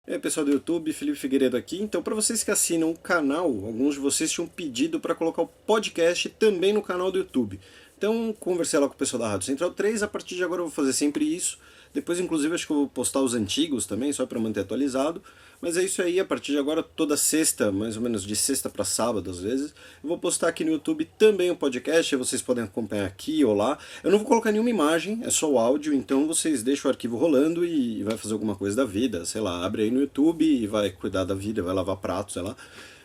E aí, pessoal do YouTube, Felipe Figueiredo aqui. Então, para vocês que assinam o canal, alguns de vocês tinham pedido para colocar o podcast também no canal do YouTube. Então, conversei lá com o pessoal da Rádio Central 3, a partir de agora eu vou fazer sempre isso. Depois, inclusive, acho que eu vou postar os antigos também, só para manter atualizado. Mas é isso aí, a partir de agora, toda sexta, mais ou menos de sexta para sábado às vezes, eu vou postar aqui no YouTube também o podcast, vocês podem acompanhar aqui ou lá. Eu não vou colocar nenhuma imagem, é só o áudio, então vocês deixam o arquivo rolando e vai fazer alguma coisa da vida, sei lá, abre aí no YouTube e vai cuidar da vida, vai lavar pratos, sei lá.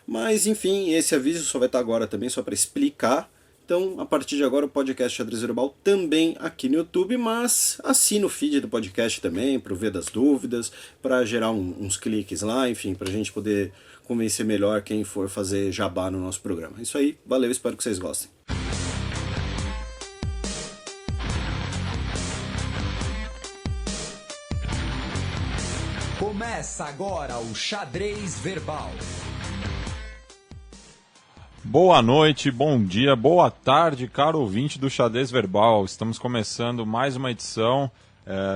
Mas enfim, esse aviso só vai estar agora também, só para explicar. Então, a partir de agora, o podcast Xadrez Verbal também aqui no YouTube, mas assina o feed do podcast também, para ver das dúvidas, para gerar uns cliques lá, enfim, para a gente poder convencer melhor quem for fazer jabá no nosso programa. É isso aí, valeu, espero que vocês gostem. Começa agora o Xadrez Verbal. Boa noite, bom dia, boa tarde, caro ouvinte do Xadrez Verbal. Estamos começando mais uma edição.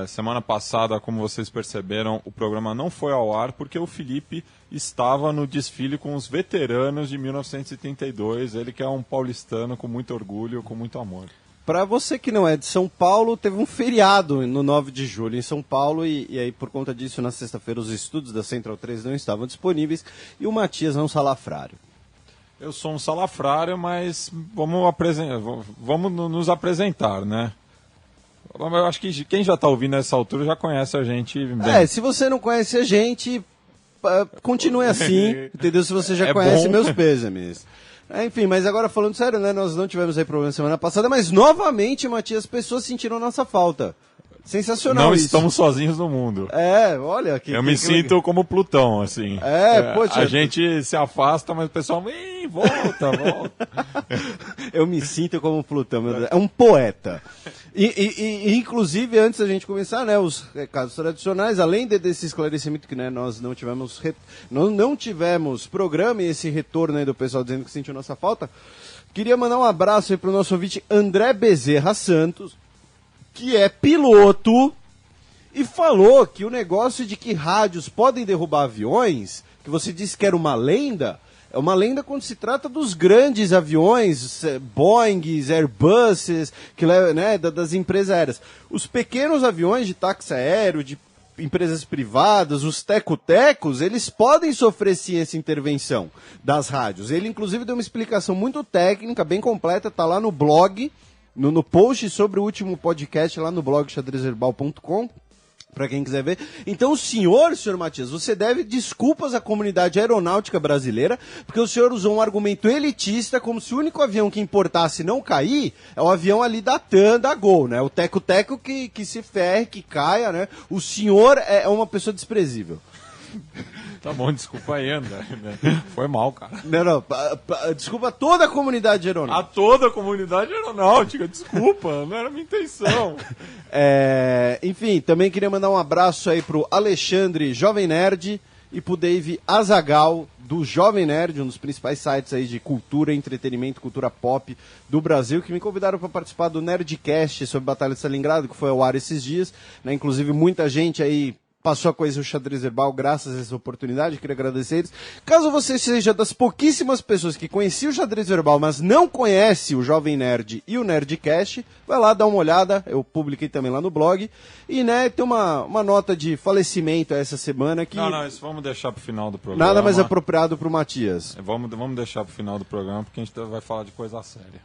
Semana passada, como vocês perceberam, o programa não foi ao ar porque o Felipe estava no desfile com os veteranos de 1932. Ele que é um paulistano com muito orgulho, com muito amor. Para você que não é de São Paulo, teve um feriado no 9 de julho em São Paulo e aí por conta disso, na sexta-feira, os estudos da Central 3 não estavam disponíveis e o Matias é um salafrário. Eu sou um salafrário, mas vamos nos apresentar, né? Eu acho que quem já está ouvindo nessa altura já conhece a gente bem. Se você não conhece a gente, continue assim, entendeu? Se você já conhece, bom. Meus pêsames. Enfim, mas agora falando sério, né? Nós não tivemos aí problema semana passada, mas novamente, Matias, as pessoas sentiram nossa falta. Sensacional não isso. Estamos sozinhos no mundo. Olha... Eu me sinto como Plutão, assim. Poxa... A gente se afasta, mas o pessoal... volta. Eu me sinto como Plutão, meu Deus. É um poeta. Inclusive, antes da gente começar, né, os recados tradicionais, além desse esclarecimento que, né, nós não tivemos programa e esse retorno aí do pessoal dizendo que sentiu nossa falta, queria mandar um abraço aí pro nosso ouvinte André Bezerra Santos, que é piloto, e falou que o negócio de que rádios podem derrubar aviões, que você disse que era uma lenda, é uma lenda quando se trata dos grandes aviões, Boeings, Airbuses, né, das empresas aéreas. Os pequenos aviões de táxi aéreo, de empresas privadas, os teco-tecos, eles podem sofrer sim essa intervenção das rádios. Ele inclusive deu uma explicação muito técnica, bem completa, tá lá no blog, no post sobre o último podcast lá no blog xadrezverbal.com, para quem quiser ver. Então o senhor Matias, você deve desculpas à comunidade aeronáutica brasileira, porque o senhor usou um argumento elitista, como se o único avião que importasse não cair é o avião ali da TAM, da Gol, né? O teco-teco que se ferre, que caia, né? O senhor é uma pessoa desprezível. Tá bom, desculpa aí, André. Foi mal, cara. Não, desculpa a toda a comunidade aeronáutica. A toda a comunidade aeronáutica, desculpa, não era a minha intenção. Enfim, também queria mandar um abraço aí pro Alexandre Jovem Nerd e pro Dave Azaghal do Jovem Nerd, um dos principais sites aí de cultura, entretenimento, cultura pop do Brasil, que me convidaram para participar do Nerdcast sobre Batalha de Stalingrado, que foi ao ar esses dias, né? Inclusive muita gente aí passou a conhecer o Xadrez Verbal graças a essa oportunidade, queria agradecer eles. Caso você seja das pouquíssimas pessoas que conheciam o Xadrez Verbal, mas não conhece o Jovem Nerd e o Nerdcast, vai lá dar uma olhada, eu publiquei também lá no blog, e né, tem uma nota de falecimento essa semana que... Não, isso vamos deixar pro final do programa. Nada mais apropriado pro Matias. Vamos deixar pro final do programa, porque a gente vai falar de coisa séria.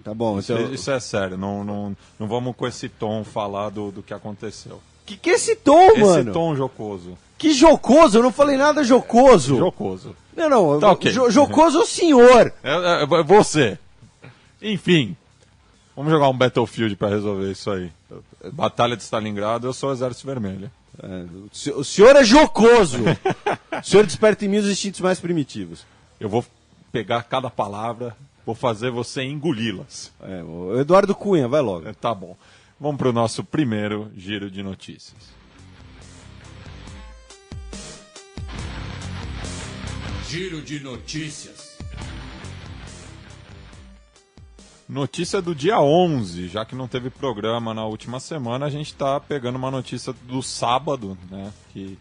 Tá bom. Isso é sério, não vamos com esse tom falar do que aconteceu. Que esse tom, mano? Esse tom jocoso. Que jocoso? Eu não falei nada jocoso. Jocoso. Não. Tá, okay. Jocoso é o senhor. É você. Enfim. Vamos jogar um Battlefield pra resolver isso aí. Batalha de Stalingrado, eu sou o Exército Vermelho. O senhor é jocoso. O senhor desperta em mim os instintos mais primitivos. Eu vou pegar cada palavra, vou fazer você engoli-las. O Eduardo Cunha, vai logo. Tá bom. Vamos para o nosso primeiro giro de notícias. Giro de notícias. Notícia do dia 11, já que não teve programa na última semana, a gente está pegando uma notícia do sábado, né, que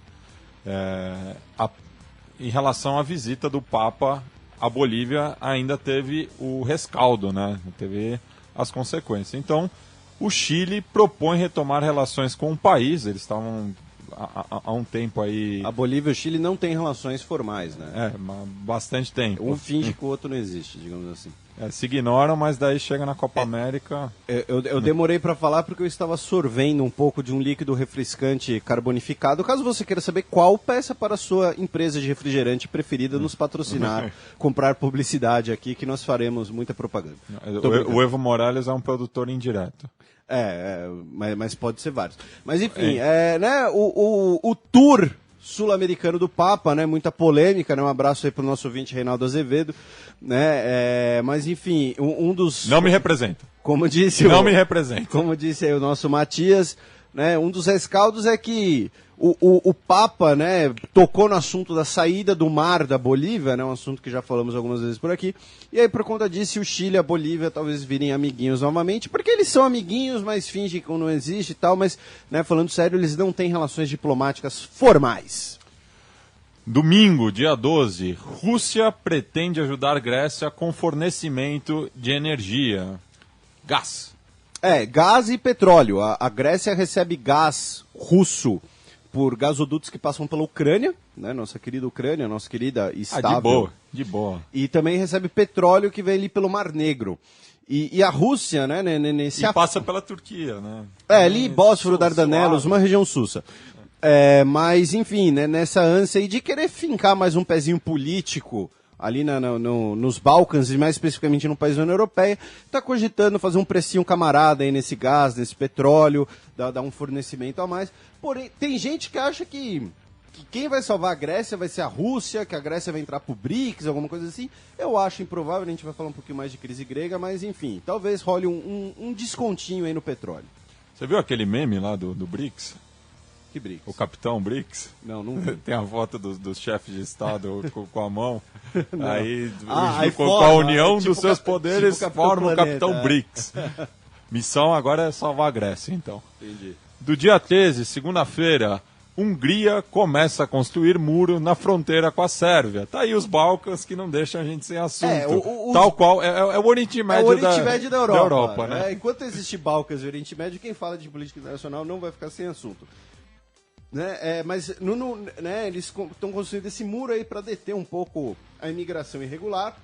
Em relação à visita do Papa à Bolívia, ainda teve o rescaldo, né? Teve as consequências. Então, o Chile propõe retomar relações com o país. Eles estavam há um tempo aí... A Bolívia e o Chile não têm relações formais, né? Bastante tempo. Um finge que o outro não existe, digamos assim. Se ignoram, mas daí chega na Copa América... Eu demorei para falar porque eu estava sorvendo um pouco de um líquido refrescante carbonificado. Caso você queira saber qual, peça para a sua empresa de refrigerante preferida nos patrocinar, comprar publicidade aqui, que nós faremos muita propaganda. O Evo Morales é um produtor indireto. Mas pode ser vários. Mas enfim, né, o tour sul-americano do Papa, né, muita polêmica, né, um abraço aí pro nosso ouvinte Reinaldo Azevedo, né, mas enfim, um dos... Não me representa. Como disse me representa. Como disse aí o nosso Matias, né, um dos rescaldos é que o Papa, né, tocou no assunto da saída do mar da Bolívia, né, um assunto que já falamos algumas vezes por aqui, e aí por conta disso o Chile e a Bolívia talvez virem amiguinhos novamente, porque eles são amiguinhos, mas fingem que não existe e tal, mas, né, falando sério, eles não têm relações diplomáticas formais. Domingo, dia 12, Rússia pretende ajudar Grécia com fornecimento de energia. Gás. Gás e petróleo. A Grécia recebe gás russo por gasodutos que passam pela Ucrânia, né? Nossa querida Ucrânia, nossa querida estável. De boa. E também recebe petróleo que vem ali pelo Mar Negro. E a Rússia, né? Passa pela Turquia, né? Ali, Bósforo, Dardanelos, uma região sussa. Mas, enfim, né, nessa ânsia aí de querer fincar mais um pezinho político ali nos Balcãs, e mais especificamente no país da União Europeia, está cogitando fazer um precinho camarada aí nesse gás, nesse petróleo, dar um fornecimento a mais. Porém, tem gente que acha que quem vai salvar a Grécia vai ser a Rússia, que a Grécia vai entrar pro BRICS, alguma coisa assim. Eu acho improvável, a gente vai falar um pouquinho mais de crise grega, mas enfim, talvez role um descontinho aí no petróleo. Você viu aquele meme lá do BRICS? Que BRICS? O Capitão BRICS? Não vi. Tem a foto dos chefes de Estado com a mão. Aí, aí com forma, a união tipo dos seus poderes, tipo forma o Planeta, Capitão BRICS. Missão agora é salvar a Grécia, então. Entendi. Do dia 13, segunda-feira, Hungria começa a construir muro na fronteira com a Sérvia. Tá aí os Balcãs que não deixam a gente sem assunto. Tal qual, é o Oriente Médio, da Europa, né? Enquanto existe Balcãs e Oriente Médio, quem fala de política internacional não vai ficar sem assunto. Né? Mas né, eles estão construindo esse muro aí para deter um pouco a imigração irregular,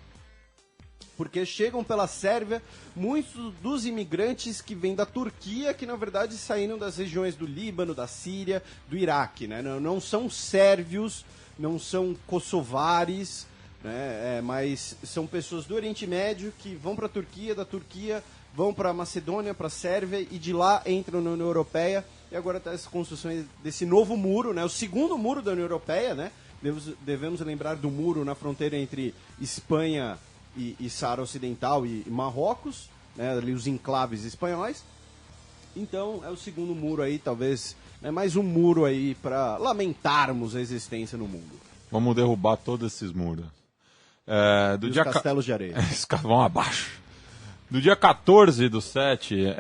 porque chegam pela Sérvia muitos dos imigrantes que vêm da Turquia, que na verdade saíram das regiões do Líbano, da Síria, do Iraque, né? Não são sérvios, não são kosovares, né? Mas são pessoas do Oriente Médio que vão para a Turquia, da Turquia vão para a Macedônia, para a Sérvia e de lá entram na União Europeia. E agora está essa construção desse novo muro, né? O segundo muro da União Europeia, né? Devemos lembrar do muro na fronteira entre Espanha e Saara Ocidental e Marrocos, né? Ali os enclaves espanhóis. Então é o segundo muro aí, talvez, né? Mais um muro aí para lamentarmos a existência no mundo. Vamos derrubar todos esses muros. Os castelos de areia. Esses vão abaixo. Do dia 14/7,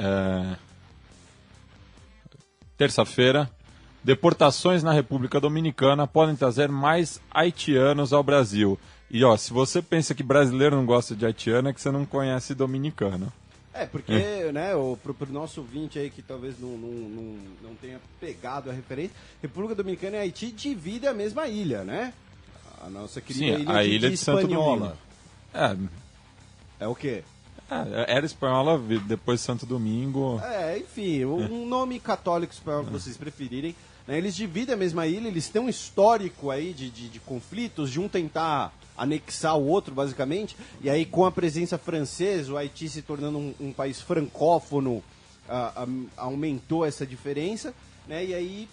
terça-feira, deportações na República Dominicana podem trazer mais haitianos ao Brasil. E se você pensa que brasileiro não gosta de haitiano, é que você não conhece dominicano. Porque, né, pro nosso ouvinte aí que talvez não tenha pegado a referência, República Dominicana e Haiti dividem a mesma ilha, né? A nossa querida ilha de Santo Domingo. É o quê? Era espanhola, depois Santo Domingo. Enfim, um nome católico espanhol que vocês preferirem. Né, eles dividem a mesma ilha, eles têm um histórico aí de conflitos, de um tentar anexar o outro, basicamente. E aí, com a presença francesa, o Haiti se tornando um país francófono, aumentou essa diferença. Né, e aí,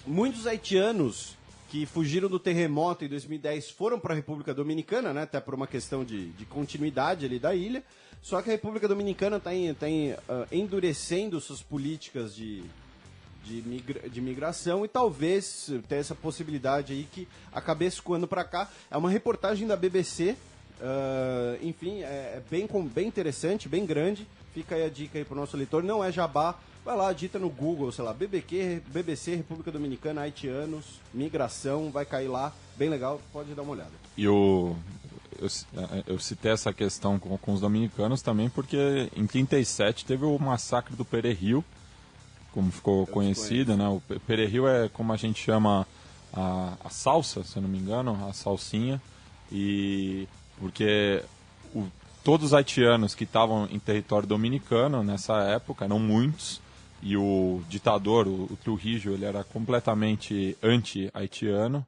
muitos haitianos que fugiram do terremoto em 2010 foram para a República Dominicana, né, até por uma questão de continuidade ali da ilha. Só que a República Dominicana está endurecendo suas políticas de migração e talvez ter essa possibilidade aí que acabe escoando para cá. É uma reportagem da BBC, enfim, é bem interessante, bem grande. Fica aí a dica aí pro nosso leitor. Não é jabá, vai lá, digita no Google, sei lá, BBC, República Dominicana, haitianos, migração, vai cair lá, bem legal, pode dar uma olhada. E eu citei essa questão com os dominicanos também porque em 37 teve o massacre do Perejil, como ficou conhecido, né? O Perejil é como a gente chama a salsa, se eu não me engano, a salsinha, e porque todos os haitianos que estavam em território dominicano nessa época, eram muitos, e o ditador, o Trujillo, ele era completamente anti-haitiano,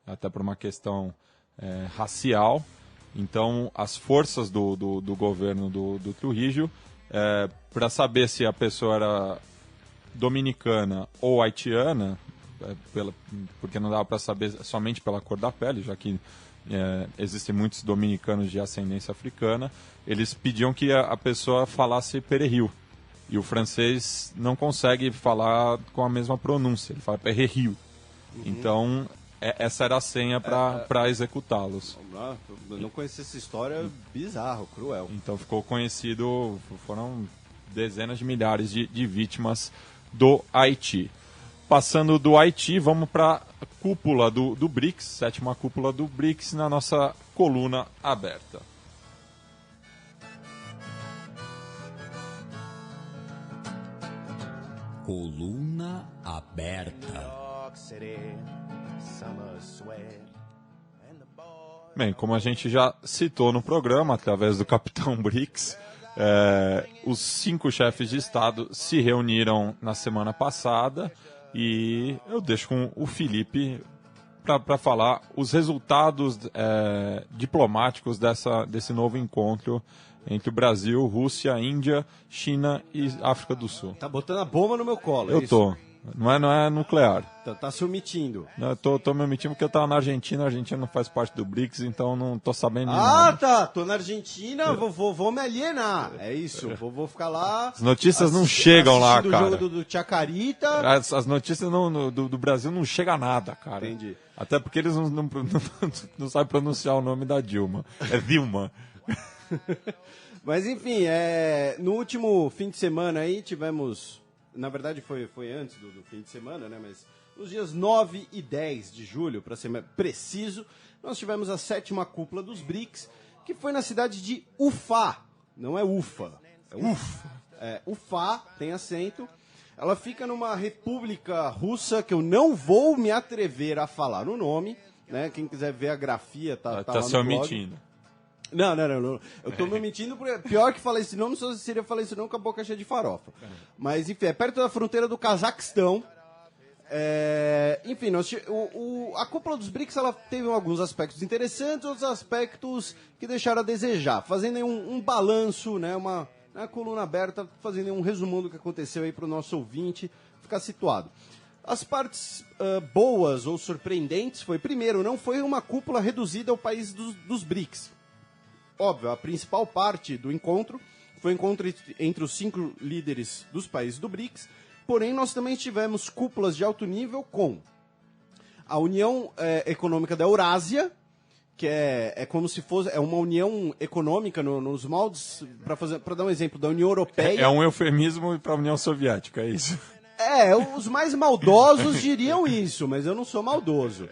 até por uma questão racial. Então, as forças do governo do Trujillo, para saber se a pessoa era dominicana ou haitiana, porque não dava para saber somente pela cor da pele, já que existem muitos dominicanos de ascendência africana, eles pediam que a pessoa falasse Perejil. E o francês não consegue falar com a mesma pronúncia, ele fala Perejil. Então, essa era a senha para executá-los. Eu não conhecia essa história, bizarro, cruel. Então ficou conhecido, foram dezenas de milhares de vítimas do Haiti. Passando do Haiti, vamos para a cúpula do BRICS, sétima cúpula do BRICS, na nossa coluna aberta. Coluna aberta. Bem, como a gente já citou no programa, através do Capitão BRICS, os 5 chefes de Estado se reuniram na semana passada e eu deixo com o Felipe para falar os resultados diplomáticos desse novo encontro entre o Brasil, Rússia, Índia, China e África do Sul. Tá botando a bomba no meu colo, Eu tô. Não é nuclear. Tá se omitindo. Eu tô me omitindo porque eu tava na Argentina, a Argentina não faz parte do BRICS, então não tô sabendo de nada. Tá, tô na Argentina, vou me alienar. É isso, vou ficar lá. As notícias não chegam lá, cara. O jogo do Chacarita. As notícias do Brasil não chegam a nada, cara. Entendi. Até porque eles não sabem pronunciar o nome da Dilma. É Dilma. Mas enfim, no último fim de semana aí tivemos... Na verdade foi antes do fim de semana, né? Mas nos dias 9 e 10 de julho, para ser preciso, nós tivemos a 7ª cúpula dos BRICS, que foi na cidade de Ufá. Não é Ufa, é Ufa. Ufá, tem acento. Ela fica numa república russa que eu não vou me atrever a falar o nome, né? Quem quiser ver a grafia tá lá no se blog. omitindo. Não. Eu tô me omitindo, porque pior que falar esse nome, só seria falar esse nome com a boca cheia de farofa. Mas, enfim, é perto da fronteira do Cazaquistão. Enfim, a cúpula dos BRICS ela teve alguns aspectos interessantes, outros aspectos que deixaram a desejar. Fazendo aí um balanço, né, uma coluna aberta, fazendo aí um resumão do que aconteceu aí para o nosso ouvinte ficar situado. As partes boas ou surpreendentes foi, primeiro, não foi uma cúpula reduzida ao país dos BRICS. Óbvio, a principal parte do encontro foi o encontro entre os 5 líderes dos países do BRICS, porém nós também tivemos cúpulas de alto nível com a União Econômica da Eurásia, que é como se fosse uma união econômica nos moldes, para dar um exemplo, da União Europeia. É um eufemismo para a União Soviética, é isso? Os mais maldosos diriam isso, mas eu não sou maldoso.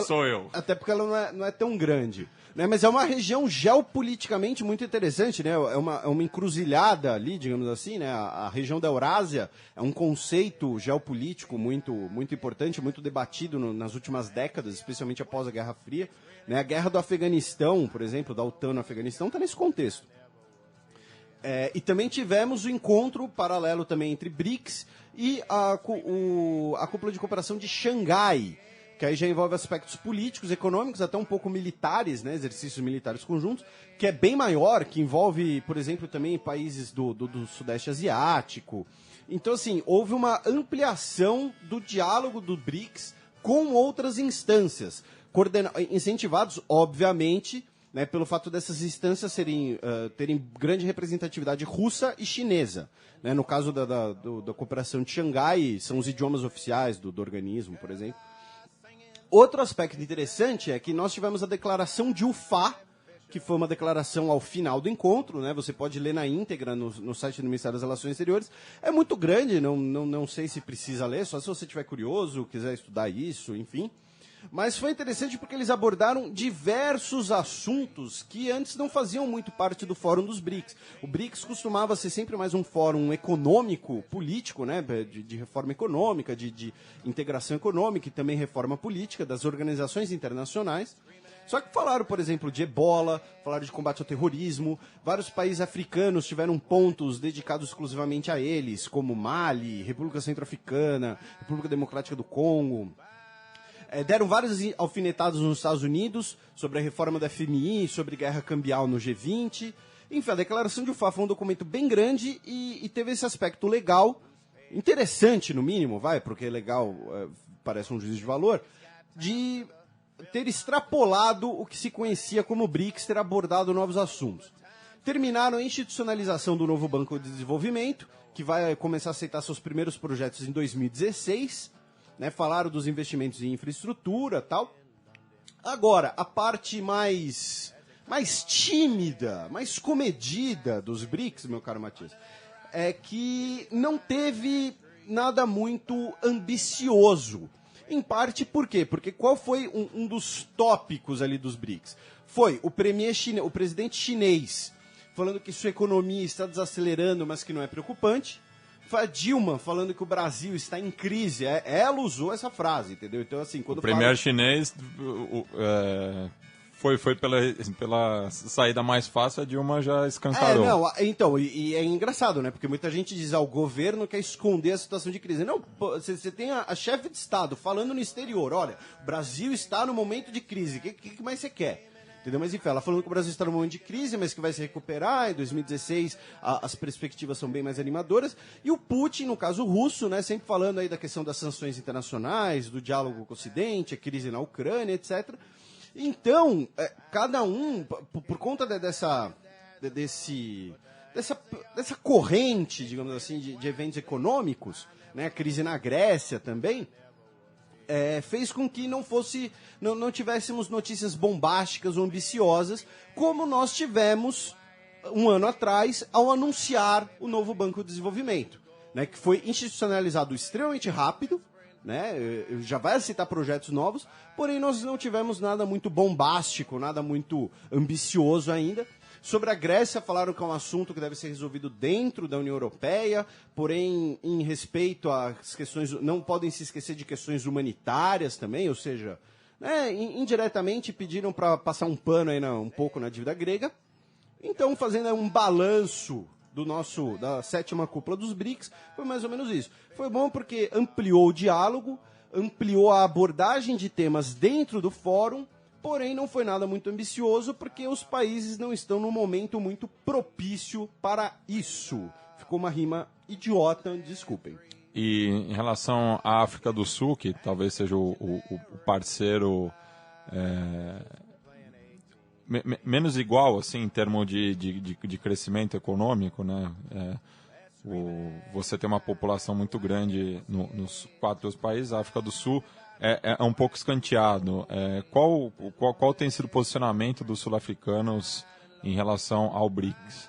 Sou eu. Até porque ela não é tão grande. Né? Mas é uma região geopoliticamente muito interessante, né? É uma encruzilhada ali, digamos assim, né? A região da Eurásia é um conceito geopolítico muito, muito importante, muito debatido nas últimas décadas, especialmente após a Guerra Fria. Né? A guerra do Afeganistão, por exemplo, da OTAN no Afeganistão, está nesse contexto. E também tivemos o encontro paralelo também entre BRICS e a cúpula de cooperação de Xangai, que aí já envolve aspectos políticos, econômicos, até um pouco militares, né, exercícios militares conjuntos, que é bem maior, que envolve, por exemplo, também países do Sudeste Asiático. Então, assim, houve uma ampliação do diálogo do BRICS com outras instâncias, incentivados, obviamente, né, pelo fato dessas instâncias terem grande representatividade russa e chinesa. Né, no caso da cooperação de Xangai, são os idiomas oficiais do organismo, por exemplo. Outro aspecto interessante é que nós tivemos a declaração de Ufá, que foi uma declaração ao final do encontro, né? Você pode ler na íntegra no site do Ministério das Relações Exteriores. É muito grande, não sei se precisa ler, só se você estiver curioso, quiser estudar isso, enfim. Mas foi interessante porque eles abordaram diversos assuntos que antes não faziam muito parte do Fórum dos BRICS. O BRICS costumava ser sempre mais um fórum econômico, político, né, de reforma econômica, de integração econômica e também reforma política das organizações internacionais. Só que falaram, por exemplo, de ebola, falaram de combate ao terrorismo, vários países africanos tiveram pontos dedicados exclusivamente a eles, como Mali, República Centro-Africana, República Democrática do Congo. Deram várias alfinetadas nos Estados Unidos sobre a reforma da FMI, sobre guerra cambial no G20. Enfim, a declaração de Ufá foi um documento bem grande e teve esse aspecto legal, interessante no mínimo, porque legal parece um juízo de valor, de ter extrapolado o que se conhecia como BRICS, ter abordado novos assuntos. Terminaram a institucionalização do novo Banco de Desenvolvimento, que vai começar a aceitar seus primeiros projetos em 2016, né, falaram dos investimentos em infraestrutura e tal. Agora, a parte mais tímida, mais comedida dos BRICS, meu caro Matias, é que não teve nada muito ambicioso. Em parte, por quê? Porque qual foi um dos tópicos ali dos BRICS? Foi o presidente chinês falando que sua economia está desacelerando, mas que não é preocupante. Foi a Dilma falando que o Brasil está em crise. Ela usou essa frase, entendeu? Então, assim, quando o premier chinês foi pela saída mais fácil, a Dilma já escancarou. Então, e é engraçado, né? Porque muita gente diz, o governo quer esconder a situação de crise. Não, você tem a chefe de Estado falando no exterior, olha, o Brasil está no momento de crise, o que mais você quer? Entendeu? Mas enfim, ela falando que o Brasil está num momento de crise, mas que vai se recuperar. Em 2016 as perspectivas são bem mais animadoras. E o Putin, no caso russo, né, sempre falando aí da questão das sanções internacionais, do diálogo com o Ocidente, a crise na Ucrânia, etc. Então, cada um, por conta dessa corrente, digamos assim, de eventos econômicos, né, a crise na Grécia também, fez com que não tivéssemos notícias bombásticas ou ambiciosas, como nós tivemos um ano atrás ao anunciar o novo Banco de Desenvolvimento, né, que foi institucionalizado extremamente rápido, né, já vai aceitar projetos novos, porém nós não tivemos nada muito bombástico, nada muito ambicioso ainda. Sobre a Grécia, falaram que é um assunto que deve ser resolvido dentro da União Europeia, porém, em respeito às questões, não podem se esquecer de questões humanitárias também, ou seja, né, indiretamente pediram para passar um pano aí um pouco na dívida grega. Então, fazendo um balanço da 7ª cúpula dos BRICS, foi mais ou menos isso. Foi bom porque ampliou o diálogo, ampliou a abordagem de temas dentro do fórum, porém não foi nada muito ambicioso porque os países não estão num momento muito propício para isso. Ficou uma rima idiota, desculpem. E em relação à África do Sul, que talvez seja o parceiro menos igual, assim, em termos de crescimento econômico, né? Você tem uma população muito grande nos 4 países, a África do Sul é um pouco escanteado. Qual tem sido o posicionamento dos sul-africanos em relação ao BRICS?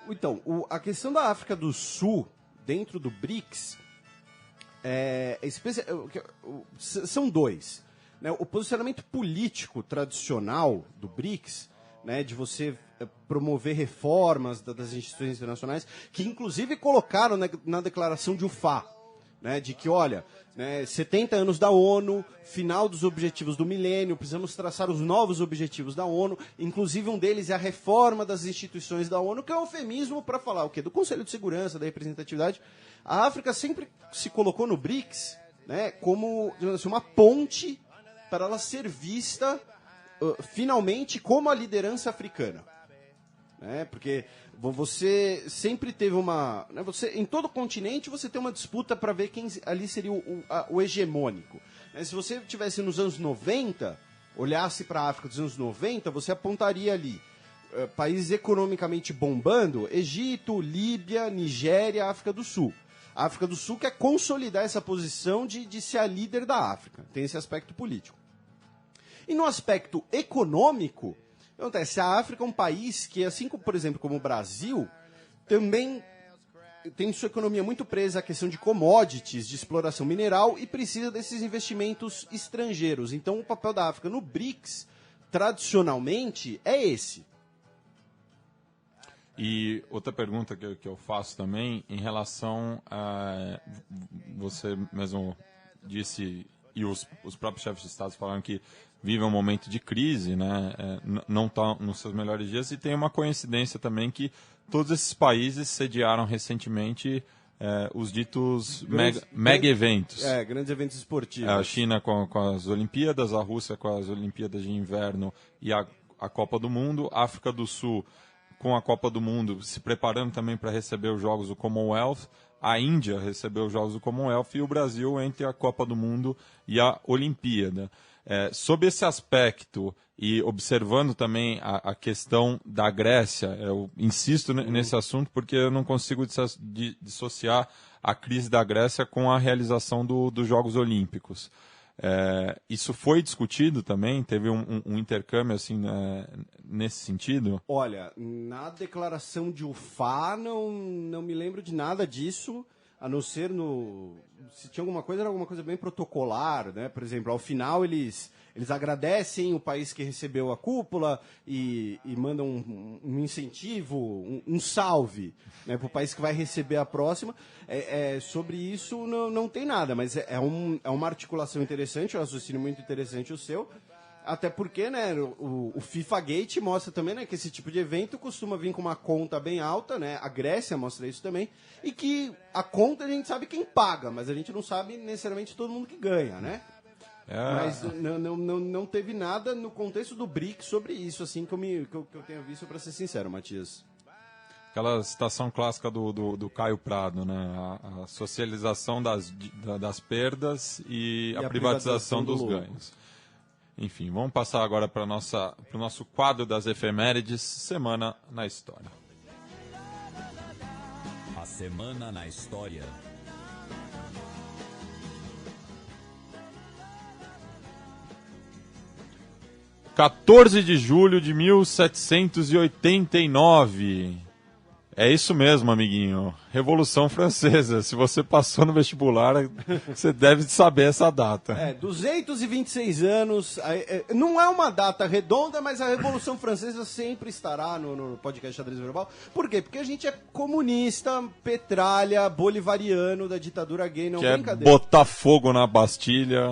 Então, a questão da África do Sul, dentro do BRICS, são dois. Né? O posicionamento político tradicional do BRICS, né, de você promover reformas das instituições internacionais, que inclusive colocaram na declaração de Ufá, né, de que, olha, 70 anos da ONU, final dos objetivos do milênio, precisamos traçar os novos objetivos da ONU, inclusive um deles é a reforma das instituições da ONU, que é um eufemismo para falar o quê? Do Conselho de Segurança, da representatividade. A África sempre se colocou no BRICS, né, como, digamos assim, uma ponte para ela ser vista finalmente como a liderança africana. Porque você sempre teve em todo o continente você tem uma disputa para ver quem ali seria o hegemônico. Se você tivesse nos anos 90, olhasse para a África dos anos 90, você apontaria ali países economicamente bombando: Egito, Líbia, Nigéria, África do Sul. A África do Sul quer consolidar essa posição de ser a líder da África. Tem esse aspecto político. E no aspecto econômico, Acontece, a África é um país que, assim como, por exemplo, como o Brasil, também tem sua economia muito presa à questão de commodities, de exploração mineral e precisa desses investimentos estrangeiros. Então, o papel da África no BRICS, tradicionalmente, é esse. E outra pergunta que eu faço também, em relação a... Você mesmo disse, e os próprios chefes de Estado falaram que vivem um momento de crise, né? Não está nos seus melhores dias, e tem uma coincidência também que todos esses países sediaram recentemente os ditos mega eventos. Grandes eventos esportivos. A China com as Olimpíadas, a Rússia com as Olimpíadas de Inverno e a Copa do Mundo, a África do Sul com a Copa do Mundo, se preparando também para receber os Jogos do Commonwealth, a Índia recebeu os Jogos do Commonwealth e o Brasil entre a Copa do Mundo e a Olimpíada. Sob esse aspecto e observando também a questão da Grécia, eu insisto nesse assunto porque eu não consigo dissociar a crise da Grécia com a realização dos Jogos Olímpicos. Isso foi discutido também? Teve um intercâmbio assim, nesse sentido? Olha, na declaração de Ufá não me lembro de nada disso, a não ser se tinha alguma coisa, era alguma coisa bem protocolar, né? Por exemplo, ao final eles agradecem o país que recebeu a cúpula e mandam um incentivo, um salve, né, para o país que vai receber a próxima. Sobre isso não tem nada, mas é uma articulação interessante, um raciocínio muito interessante o seu. Até porque, né, o FIFA Gate mostra também, né, que esse tipo de evento costuma vir com uma conta bem alta, né? A Grécia mostra isso também. E que a conta a gente sabe quem paga, mas a gente não sabe necessariamente todo mundo que ganha, né? Mas não teve nada no contexto do BRICS sobre isso, assim, que eu tenha visto, para ser sincero, Matias. Aquela citação clássica do Caio Prado, né? A socialização das perdas e a privatização dos ganhos. Enfim, vamos passar agora para o nosso quadro das efemérides, Semana na História. A Semana na História. – 14 de julho de 1789. É isso mesmo, amiguinho. Revolução Francesa. Se você passou no vestibular, você deve saber essa data. 226 anos. Não é uma data redonda, mas a Revolução Francesa sempre estará no podcast Xadrez Verbal. Por quê? Porque a gente é comunista, petralha, bolivariano da ditadura gay, não quer brincadeira. Botar fogo na Bastilha.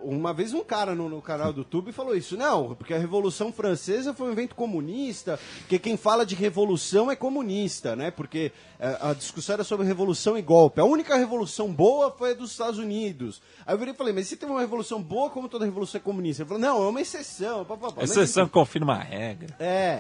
Uma vez um cara no canal do YouTube falou isso. Não, porque a Revolução Francesa foi um evento comunista, porque quem fala de revolução é comunista, né? Porque a discussão era sobre revolução e golpe. A única revolução boa foi a dos Estados Unidos. Aí eu virei e falei, mas se teve uma revolução boa, como toda revolução é comunista? Ele falou, não, é uma exceção. Exceção confirma a regra.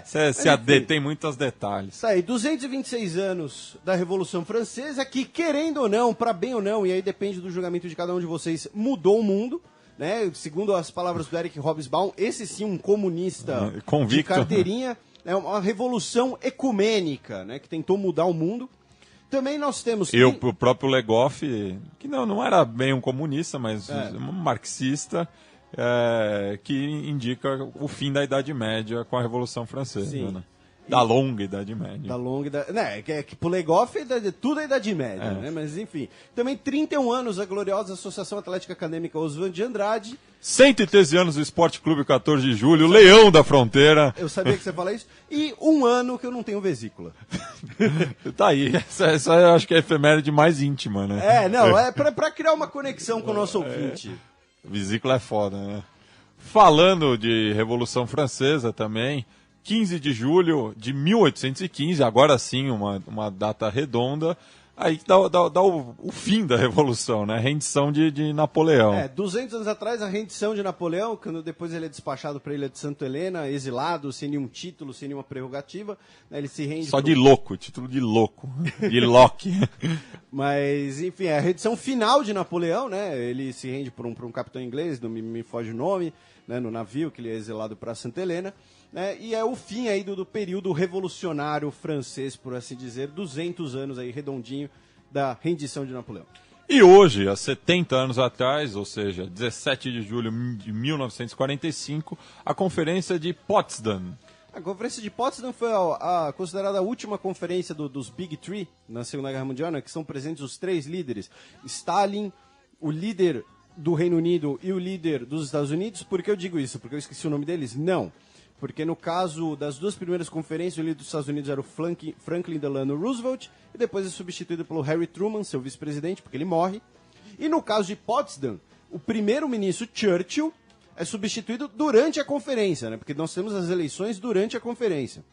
Você tem muitos detalhes. Isso aí, 226 anos da Revolução Francesa, que, querendo ou não, para bem ou não, e aí depende do julgamento de cada um de vocês, mudou o mundo. Né? Segundo as palavras do Eric Hobsbawm, esse sim um comunista convicto. De carteirinha. É uma revolução ecumênica, né, que tentou mudar o mundo. Também nós temos... E o próprio Legoff, que não era bem um comunista, mas um marxista, que indica o fim da Idade Média com a Revolução Francesa. Né? Da longa Idade Média. Da longa Idade... Né, que pro Legoff tudo é Idade Média, né? Mas enfim. Também 31 anos a gloriosa Associação Atlética Acadêmica Oswald de Andrade. 113 anos do Esporte Clube 14 de Julho, Leão da Fronteira. Eu sabia que você ia falar isso. E um ano que eu não tenho vesícula. Tá aí. Essa eu acho que é a efeméride mais íntima, né? É pra criar uma conexão com o nosso ouvinte. Vesícula é foda, né? Falando de Revolução Francesa também... 15 de julho de 1815, agora sim uma data redonda, aí que dá o fim da Revolução, né? A rendição de Napoleão. 200 anos atrás, a rendição de Napoleão, quando depois ele é despachado para a ilha de Santa Helena, exilado, sem nenhum título, sem nenhuma prerrogativa, né? Ele se rende... Só de louco, título de louco, de Locke. Mas, enfim, é a rendição final de Napoleão, né? Ele se rende por um capitão inglês, não me foge o nome, né? No navio, que ele é exilado para Santa Helena. E é o fim aí do período revolucionário francês, por assim dizer, 200 anos aí redondinho da rendição de Napoleão. E hoje, há 70 anos atrás, ou seja, 17 de julho de 1945, a Conferência de Potsdam. A Conferência de Potsdam foi considerada a última conferência dos Big Three na Segunda Guerra Mundial, né, que são presentes os 3 líderes. Stalin, o líder do Reino Unido e o líder dos Estados Unidos. Por que eu digo isso? Porque eu esqueci o nome deles? Não. Porque no caso das 2 primeiras conferências, o líder dos Estados Unidos era o Franklin Delano Roosevelt, e depois é substituído pelo Harry Truman, seu vice-presidente, porque ele morre. E no caso de Potsdam, o primeiro-ministro Churchill é substituído durante a conferência, né? Porque nós temos as eleições durante a conferência.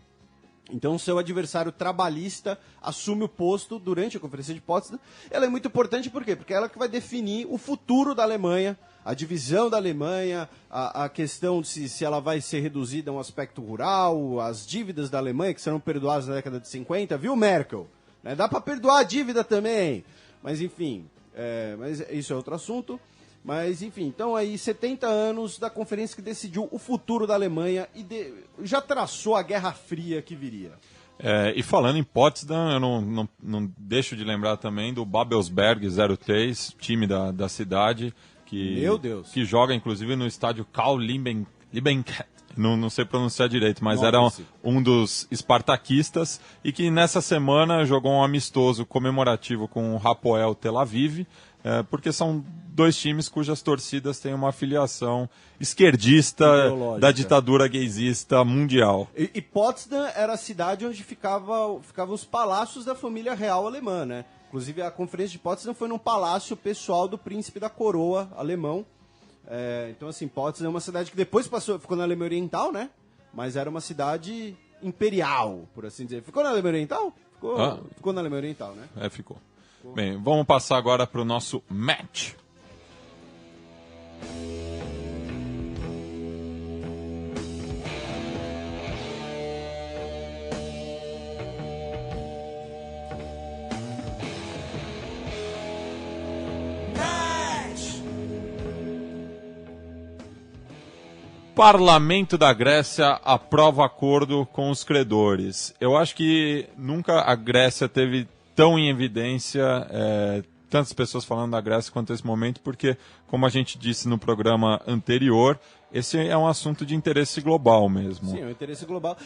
Então, seu adversário trabalhista assume o posto durante a Conferência de Potsdam. Ela é muito importante, por quê? Porque ela que vai definir o futuro da Alemanha, a divisão da Alemanha, a questão de se ela vai ser reduzida a um aspecto rural, as dívidas da Alemanha, que serão perdoadas na década de 50, viu, Merkel? Né? Dá para perdoar a dívida também. Mas, enfim, mas isso é outro assunto. Mas, enfim, então aí 70 anos da conferência que decidiu o futuro da Alemanha e já traçou a Guerra Fria que viria. E falando em Potsdam, eu não deixo de lembrar também do Babelsberg 03, time da cidade, Meu Deus. que joga inclusive no estádio Karl Liebenkeit. Não sei pronunciar direito, mas era um dos espartaquistas e que nessa semana jogou um amistoso comemorativo com o Hapoel Tel Aviv, porque são 2 times cujas torcidas têm uma filiação esquerdista da ditadura gaysista mundial. E Potsdam era a cidade onde ficavam os palácios da família real alemã, né? Inclusive a conferência de Potsdam foi num palácio pessoal do príncipe da coroa alemão. Então, assim, Potsdam é uma cidade que depois ficou na Alemanha Oriental, né? Mas era uma cidade imperial, por assim dizer. Ficou na Alemanha Oriental? Ficou na Alemanha Oriental, né? Ficou. Bem, vamos passar agora para o nosso match. Parlamento da Grécia aprova acordo com os credores. Eu acho que nunca a Grécia teve tão em evidência tantas pessoas falando da Grécia quanto esse momento, porque, como a gente disse no programa anterior, esse é um assunto de interesse global mesmo. Sim, é um interesse global.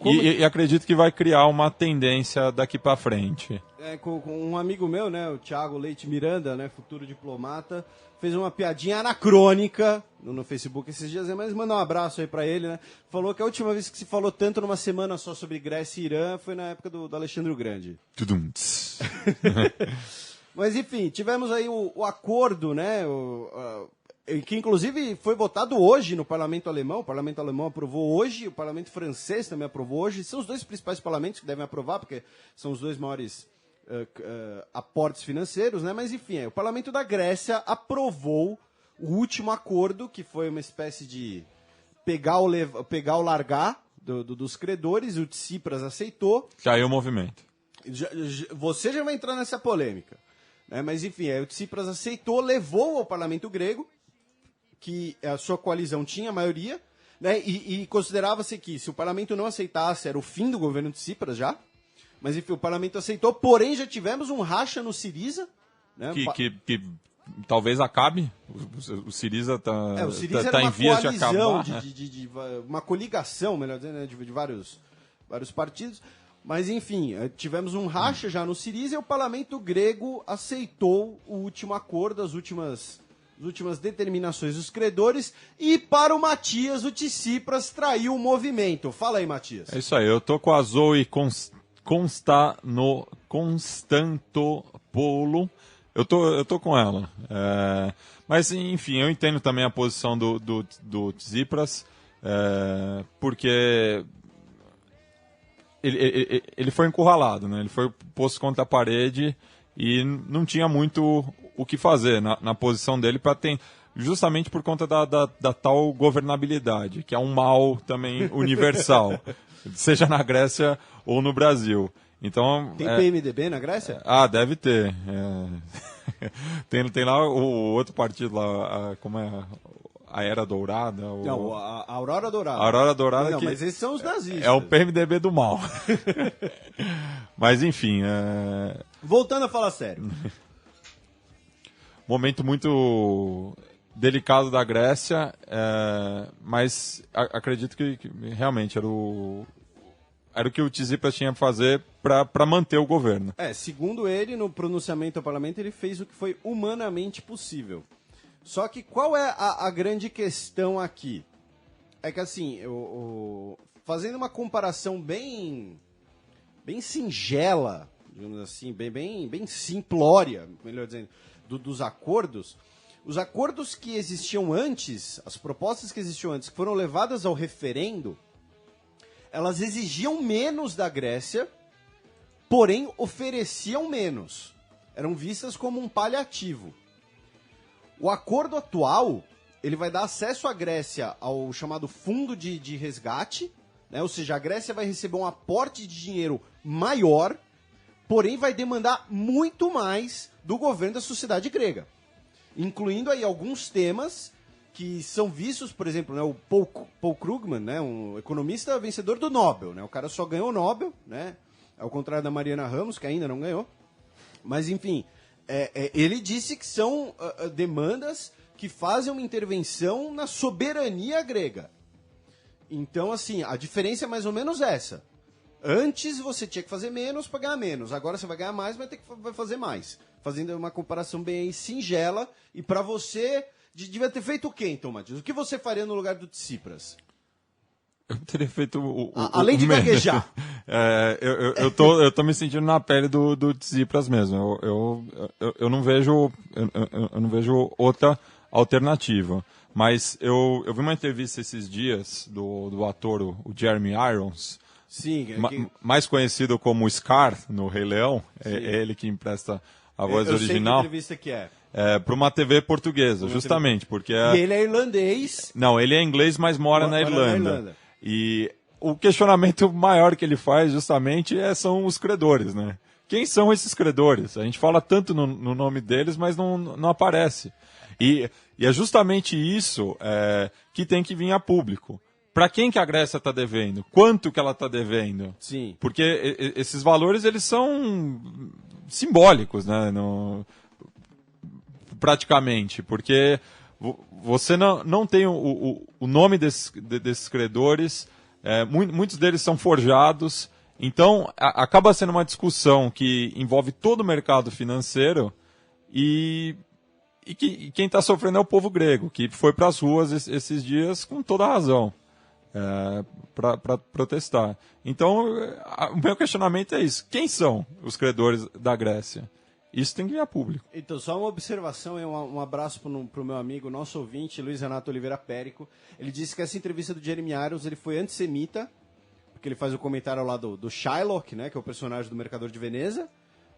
E acredito que vai criar uma tendência daqui para frente. Com um amigo meu, né, o Thiago Leite Miranda, né, futuro diplomata, fez uma piadinha anacrônica no Facebook esses dias, mas manda um abraço aí pra ele, né? Falou que a última vez que se falou tanto numa semana só sobre Grécia e Irã foi na época do Alexandre o Grande. Mas enfim, tivemos aí o acordo, né? Que inclusive foi votado hoje no parlamento alemão. O parlamento alemão aprovou hoje, o parlamento francês também aprovou hoje. São os 2 principais parlamentos que devem aprovar, porque são os 2 maiores aportes financeiros, né? Mas enfim, o parlamento da Grécia aprovou o último acordo, que foi uma espécie de pegar ou largar dos credores. O Tsipras aceitou. Caiu o movimento. Você já vai entrar nessa polêmica, né? Mas enfim, o Tsipras aceitou, levou ao parlamento grego, que a sua coalizão tinha maioria, né? E considerava-se que se o parlamento não aceitasse, era o fim do governo de Tsipras já. Mas enfim, o parlamento aceitou, porém já tivemos um racha no Syriza, né? Que talvez acabe. O Syriza está em vias de acabar. De uma coligação, melhor dizendo, né? de vários partidos. Mas enfim, tivemos um racha já no Syriza e o parlamento grego aceitou o último acordo, as últimas determinações dos credores, e para o Matias, o Tsipras traiu o movimento. Fala aí, Matias. É isso aí, eu tô com a Zoe Constantopoulou. Eu tô com ela. Mas, enfim, eu entendo também a posição do Tsipras, porque ele foi encurralado, né? Ele foi posto contra a parede e não tinha muito o que fazer na posição dele justamente por conta da tal governabilidade, que é um mal também universal, seja na Grécia ou no Brasil. Então, tem PMDB na Grécia? Deve ter. Tem lá o outro partido lá, como é? A Era Dourada? Não, a Aurora Dourada. A Aurora Dourada. Não, mas esses são os nazistas. É o PMDB do mal. Mas enfim. Voltando a falar sério. momento muito delicado da Grécia, mas acredito que realmente era o que o Tsipras tinha que fazer para manter o governo. Segundo ele, no pronunciamento ao parlamento, ele fez o que foi humanamente possível. Só que qual é a grande questão aqui? É que assim, fazendo uma comparação bem singela, digamos assim, bem simplória, melhor dizendo, dos acordos, os acordos que existiam antes, as propostas que existiam antes, que foram levadas ao referendo, elas exigiam menos da Grécia, porém ofereciam menos. Eram vistas como um paliativo. O acordo atual, ele vai dar acesso à Grécia ao chamado fundo de resgate, né? Ou seja, a Grécia vai receber um aporte de dinheiro maior, porém vai demandar muito mais do governo da sociedade grega. Incluindo aí alguns temas que são vistos, por exemplo, né, o Paul Krugman, né, um economista vencedor do Nobel, né, o cara só ganhou o Nobel, né, ao contrário da Mariana Ramos, que ainda não ganhou, mas enfim, ele disse que são demandas que fazem uma intervenção na soberania grega. Então, assim, a diferença é mais ou menos essa. Antes você tinha que fazer menos para ganhar menos, agora você vai ganhar mais, vai fazer mais. Fazendo uma comparação bem singela, e para você... Devia ter feito o quê, então, Matias? O que você faria no lugar do Tsipras? Eu teria feito além de gaguejar. Eu tô me sentindo na pele do Tsipras mesmo. Eu não vejo outra alternativa. Mas eu vi uma entrevista esses dias do ator, o Jeremy Irons. Sim. Mais conhecido como Scar no Rei Leão. É ele que empresta a voz original. Sei que entrevista que é. Para uma TV portuguesa, justamente, porque... E ele é irlandês. Não, ele é inglês, mas mora na Irlanda. E o questionamento maior que ele faz, justamente, são os credores, né? Quem são esses credores? A gente fala tanto no nome deles, mas não aparece. E é justamente isso que tem que vir a público. Para quem que a Grécia está devendo? Quanto que ela está devendo? Sim. Porque esses valores, eles são simbólicos, né? Praticamente, porque você não tem o nome desses credores, muitos deles são forjados, então acaba sendo uma discussão que envolve todo o mercado financeiro e quem está sofrendo é o povo grego, que foi para as ruas esses dias com toda a razão para protestar. Então, o meu questionamento é isso: quem são os credores da Grécia? Isso tem que vir a público. Então, só uma observação e um abraço para o meu amigo, nosso ouvinte, Luiz Renato Oliveira Périco. Ele disse que essa entrevista do Jeremy Irons, ele foi antissemita, porque ele faz o comentário lá do Shylock, né, que é o personagem do Mercador de Veneza,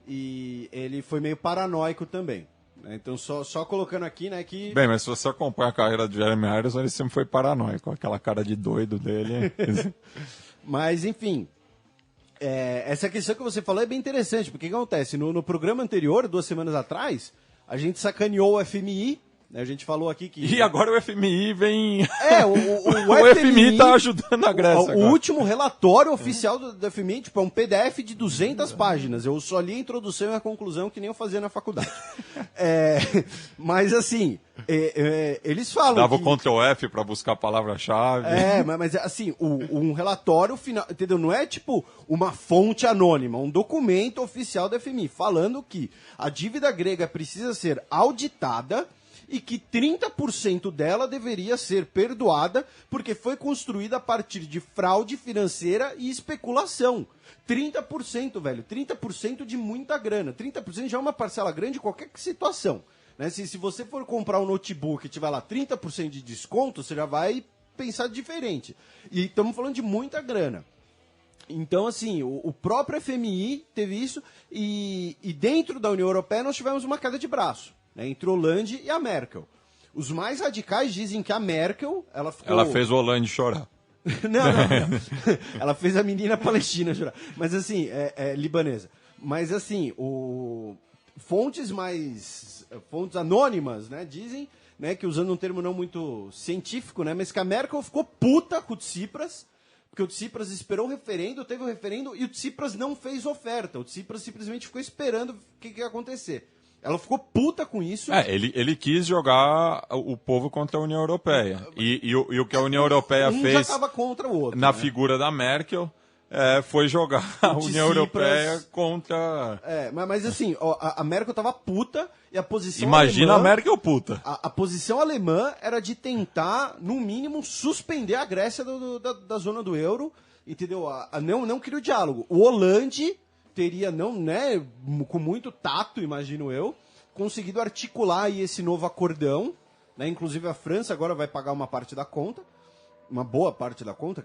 e ele foi meio paranoico também. Né? Então, só colocando aqui, né, que... Bem, mas se você acompanha a carreira do Jeremy Irons, ele sempre foi paranoico, aquela cara de doido dele. Mas, enfim... essa questão que você falou é bem interessante, porque o que acontece? No programa anterior, 2 semanas atrás, a gente sacaneou o FMI, né? A gente falou aqui que... E agora o FMI vem... o FMI está ajudando a Grécia. O último relatório oficial do FMI, tipo, é um PDF de 200 páginas. Eu só li a introdução e a conclusão, que nem eu fazia na faculdade. Mas, assim, eles falam Dava o Ctrl F para buscar a palavra-chave. Mas assim, um relatório final, entendeu? Não é tipo uma fonte anônima, um documento oficial da FMI falando que a dívida grega precisa ser auditada e que 30% dela deveria ser perdoada porque foi construída a partir de fraude financeira e especulação. 30%, velho. 30% de muita grana. 30% já é uma parcela grande em qualquer situação. Né? Se você for comprar um notebook e tiver lá 30% de desconto, você já vai pensar diferente. E estamos falando de muita grana. Então, assim, o próprio FMI teve isso e dentro da União Europeia nós tivemos uma queda de braço, né, entre Hollande e a Merkel. Os mais radicais dizem que a Merkel... Ela fez o Hollande chorar. Não. Ela fez a menina palestina chorar. Mas, assim, libanesa. Mas, assim, fontes anônimas, né, dizem, né, que usando um termo não muito científico, né, mas que a Merkel ficou puta com o Tsipras, porque o Tsipras esperou o referendo, teve o referendo e o Tsipras não fez oferta. O Tsipras simplesmente ficou esperando o que ia acontecer. Ela ficou puta com isso. Ele quis jogar o povo contra a União Europeia. E o que a União Europeia já fez estava contra o outro. na né? figura da Merkel foi jogar a União Europeia contra... Mas assim, ó, a Merkel tava puta e a posição Imagina alemã, a Merkel puta. A posição alemã era de tentar, no mínimo, suspender a Grécia da zona do euro, entendeu? Não queria o diálogo. O Hollande teria, com muito tato, imagino eu, conseguido articular aí esse novo acordão, né? Inclusive a França agora vai pagar uma parte da conta, uma boa parte da conta,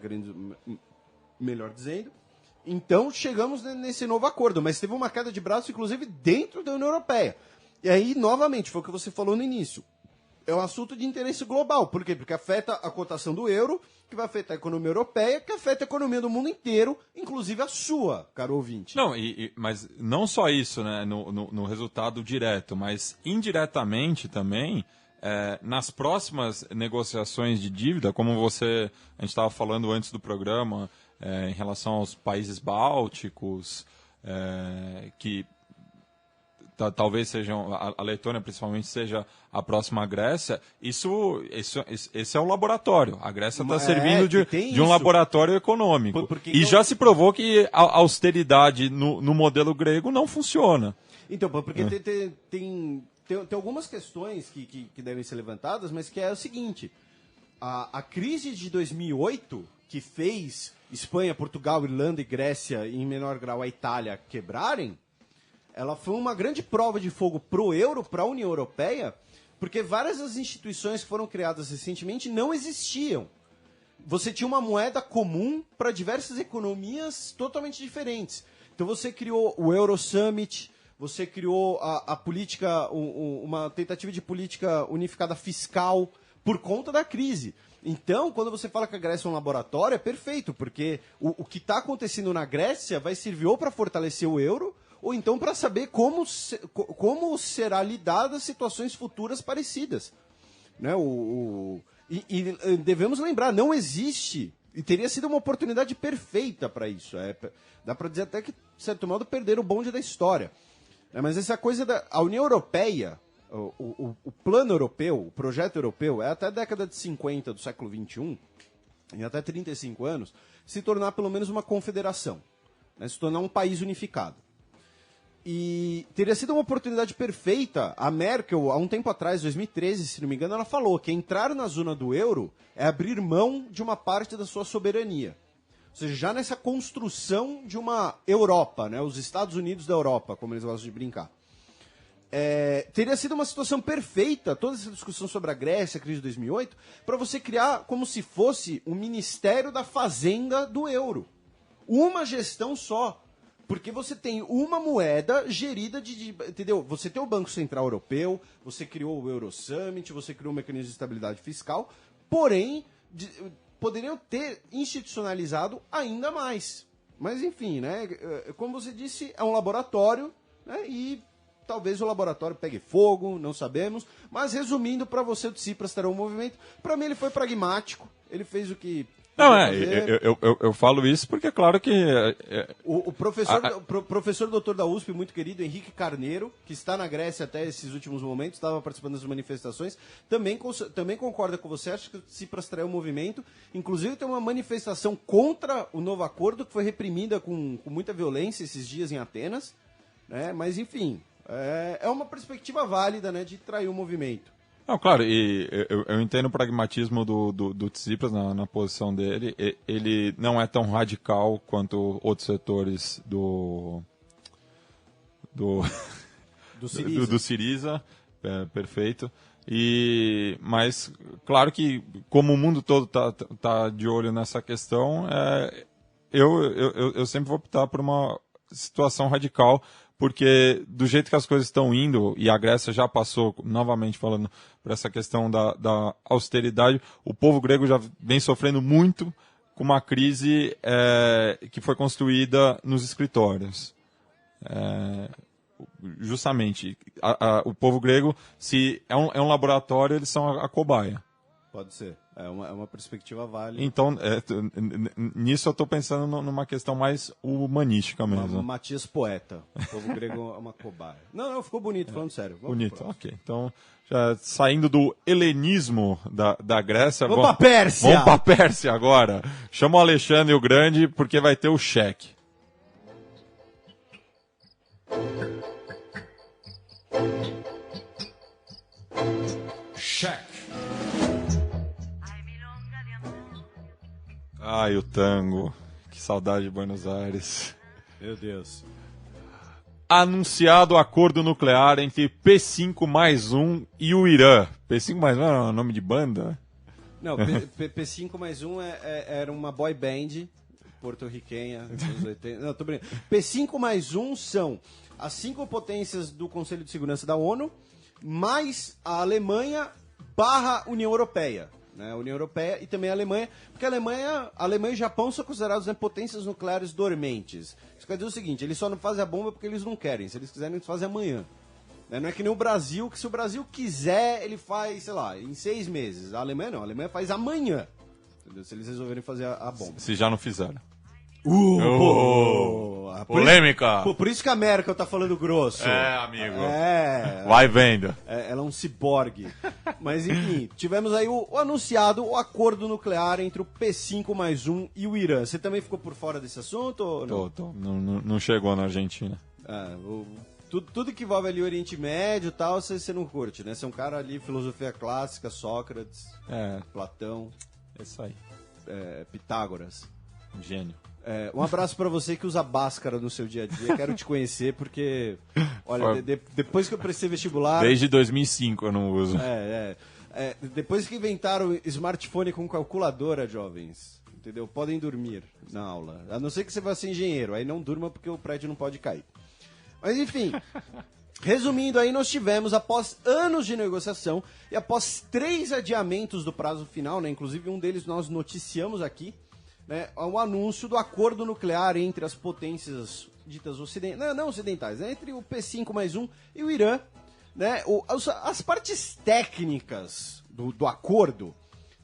melhor dizendo. Então chegamos nesse novo acordo, mas teve uma queda de braço, inclusive, dentro da União Europeia. E aí, novamente, foi o que você falou no início. É um assunto de interesse global. Por quê? Porque afeta a cotação do euro, que vai afetar a economia europeia, que afeta a economia do mundo inteiro, inclusive a sua, caro ouvinte. Não, mas não só isso, né, no resultado direto, mas indiretamente também, nas próximas negociações de dívida, como a gente estava falando antes do programa, em relação aos países bálticos, que talvez sejam, a Letônia principalmente seja a próxima Grécia, esse é o laboratório. A Grécia está servindo de um laboratório econômico. Já se provou que a austeridade no modelo grego não funciona. Então, porque tem algumas questões que devem ser levantadas, mas que é o seguinte, a crise de 2008, que fez Espanha, Portugal, Irlanda e Grécia, e em menor grau a Itália, quebrarem, ela foi uma grande prova de fogo pro euro, para a União Europeia, porque várias das instituições que foram criadas recentemente não existiam. Você tinha uma moeda comum para diversas economias totalmente diferentes. Então você criou o Euro Summit, você criou a política, uma tentativa de política unificada fiscal por conta da crise. Então, quando você fala que a Grécia é um laboratório, é perfeito, porque o que está acontecendo na Grécia vai servir ou para fortalecer o euro, ou então para saber como será lidada situações futuras parecidas. Né? E devemos lembrar, não existe, e teria sido uma oportunidade perfeita para isso. Dá para dizer até que, de certo modo, perderam o bonde da história. Mas essa coisa a União Europeia, o plano europeu, o projeto europeu, é até a década de 50 do século XXI, em até 35 anos, se tornar pelo menos uma confederação, né? Se tornar um país unificado. E teria sido uma oportunidade perfeita. A Merkel, há um tempo atrás, 2013, se não me engano, ela falou que entrar na zona do euro é abrir mão de uma parte da sua soberania. Ou seja, já nessa construção de uma Europa, né, os Estados Unidos da Europa, como eles gostam de brincar. Teria sido uma situação perfeita, toda essa discussão sobre a Grécia, a crise de 2008, para você criar como se fosse o Ministério da Fazenda do euro. Uma gestão só. Porque você tem uma moeda gerida entendeu? Você tem o Banco Central Europeu, você criou o Euro Summit, você criou o mecanismo de estabilidade fiscal, porém, poderiam ter institucionalizado ainda mais. Mas, enfim, né? Como você disse, é um laboratório, né? E talvez o laboratório pegue fogo, não sabemos. Mas, resumindo, para você, o Tsipras terá um movimento. Para mim, ele foi pragmático, ele fez o que... Não, eu falo isso porque é claro que... O professor doutor da USP, muito querido, Henrique Carneiro, que está na Grécia até esses últimos momentos, estava participando das manifestações, também concorda com você, acha que o Tsipras traiu o movimento. Inclusive tem uma manifestação contra o novo acordo, que foi reprimida com muita violência esses dias em Atenas, né? Mas enfim, é uma perspectiva válida, né, de trair o movimento. Não, claro, e eu entendo o pragmatismo do Tsipras na posição dele. Ele não é tão radical quanto outros setores do Syriza, perfeito. Mas, claro que, como o mundo todo tá de olho nessa questão, eu sempre vou optar por uma situação radical, porque do jeito que as coisas estão indo, e a Grécia já passou, novamente falando, por essa questão da austeridade, o povo grego já vem sofrendo muito com uma crise que foi construída nos escritórios. Justamente, o povo grego, se é um laboratório, eles são a cobaia. Pode ser. É uma perspectiva válida. Então, nisso eu tô pensando numa questão mais humanística mesmo. Matias Poeta. O povo grego é uma cobaia. Não, ficou bonito, falando sério. Vamos Bonito, ok. Então, já saindo do helenismo da Grécia... Vamos pra Pérsia! Vamos pra Pérsia agora. Chama o Alexandre o Grande, porque vai ter o cheque. Cheque. Ai, o tango. Que saudade de Buenos Aires. Meu Deus. Anunciado acordo nuclear entre P5+1 e o Irã. P5+1 é o nome de banda? Não, P5+1 era uma boy band porto-riquenha dos anos 80. Não, tô brincando. P5+1 são as 5 potências do Conselho de Segurança da ONU, mais a Alemanha / União Europeia. Né, a União Europeia e também a Alemanha, porque a Alemanha e o Japão são considerados, né, potências nucleares dormentes. Isso quer dizer o seguinte, eles só não fazem a bomba porque eles não querem, se eles quiserem eles fazem amanhã. Né, não é que nem o Brasil, que se o Brasil quiser, ele faz, sei lá, em 6 meses. A Alemanha não, a Alemanha faz amanhã, entendeu? Se eles resolverem fazer a bomba. Se já não fizeram. Polêmica! Polêmica! Por isso que a Merkel tá falando grosso. É, amigo. É. Vai vendo. Ela é um ciborgue. Mas enfim, tivemos aí o anunciado o acordo nuclear entre o P5+1 e o Irã. Você também ficou por fora desse assunto? Ou não? Tô. Não chegou na Argentina. Tudo que envolve ali o Oriente Médio e tal, você não curte, né? Você é um cara ali, filosofia clássica, Sócrates, Platão. É isso aí. Pitágoras. Gênio. Um abraço pra você que usa Bhaskara no seu dia a dia. Quero te conhecer porque, olha, depois que eu prestei vestibular... Desde 2005 eu não uso. Depois que inventaram smartphone com calculadora, jovens, entendeu? Podem dormir na aula. A não ser que você vá ser engenheiro. Aí não durma porque o prédio não pode cair. Mas enfim... Resumindo aí, nós tivemos, após anos de negociação e após 3 adiamentos do prazo final, né? Inclusive um deles nós noticiamos aqui, né, o anúncio do acordo nuclear entre as potências ditas ocidentais, né, entre o P5+1 e o Irã. Né, as partes técnicas do acordo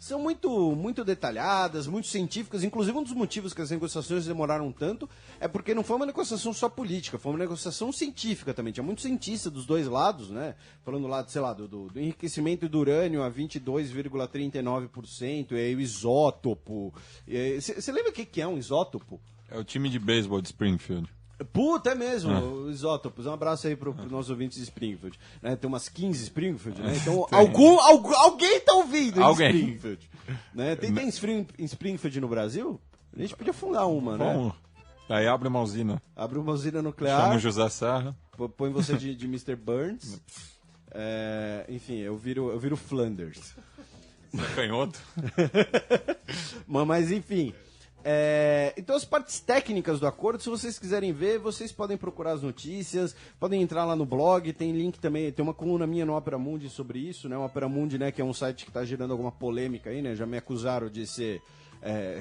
são muito detalhadas, muito científicas. Inclusive, um dos motivos que as negociações demoraram tanto é porque não foi uma negociação só política, foi uma negociação científica também. Tinha muito cientista dos dois lados, né? Falando lá, sei lá, do enriquecimento do urânio a 22,39%, e aí o isótopo. Você lembra o que é um isótopo? É o time de beisebol de Springfield. Puta, é mesmo, os isótopos. Um abraço aí pro nossos ouvintes de Springfield. Né? Tem umas 15 Springfield, né? Então alguém tá ouvindo em Springfield. Né? Tem Springfield no Brasil? A gente podia fundar uma, né? Vamos. Aí abre uma usina. Abre uma usina nuclear. Chama o José Serra. Põe você de Mr. Burns. Enfim, eu viro Flanders. Você é canhoto? Mas enfim... então as partes técnicas do acordo, se vocês quiserem ver, vocês podem procurar as notícias, podem entrar lá no blog, tem link também, tem uma coluna minha no Opera Mundi sobre isso, né? O Opera Mundi, né, que é um site que está gerando alguma polêmica aí, né? Já me acusaram de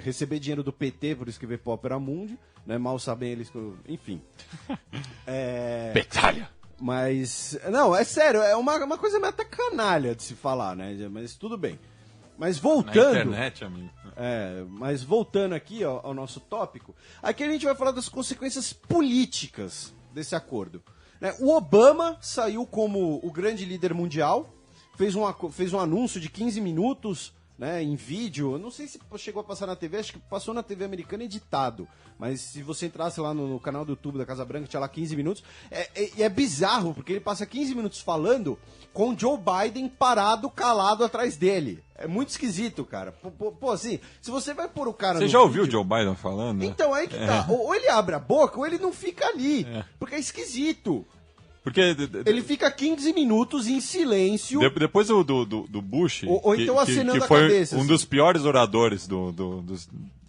receber dinheiro do PT por escrever para o Opera Mundi, né? Mal sabem eles que eu... Enfim. Petalha! Mas, não, é sério, é uma coisa meio até canalha de se falar, né? Mas tudo bem. Mas voltando... Na internet, amigo. Mas voltando aqui ao nosso tópico, aqui a gente vai falar das consequências políticas desse acordo. Né? O Obama saiu como o grande líder mundial, fez um anúncio de 15 minutos, né, em vídeo. Eu não sei se chegou a passar na TV, acho que passou na TV americana editado. Mas se você entrasse lá no canal do YouTube da Casa Branca, tinha lá 15 minutos. E é bizarro, porque ele passa 15 minutos falando com o Joe Biden parado, calado atrás dele. É muito esquisito, cara. Pô, assim, se você vai pôr o cara... Você já ouviu o Joe Biden falando? Então, aí que tá. Ou ele abre a boca, ou ele não fica ali. Porque é esquisito. Porque ele fica 15 minutos em silêncio. Depois do Bush, ou então acenando que foi a cabeça, um assim. dos piores oradores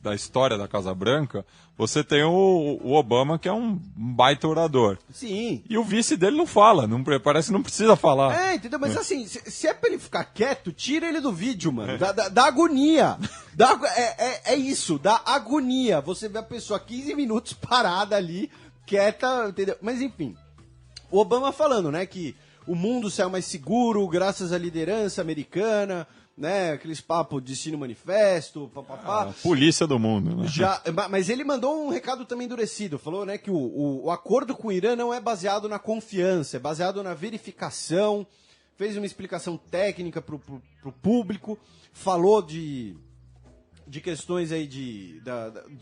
da história da Casa Branca, você tem o Obama, que é um baita orador. Sim. E o vice dele não fala, parece que não precisa falar. Entendeu? Mas assim, se é pra ele ficar quieto, tira ele do vídeo, mano. Da agonia. É isso, da agonia. Você vê a pessoa 15 minutos parada ali, quieta, entendeu? Mas enfim... O Obama falando, né, que o mundo saiu mais seguro graças à liderança americana, né? Aqueles papos de destino manifesto, papapá. Polícia do mundo, né? Mas ele mandou um recado também endurecido. Falou, né, que o acordo com o Irã não é baseado na confiança, é baseado na verificação. Fez uma explicação técnica pro público. Falou de questões aí de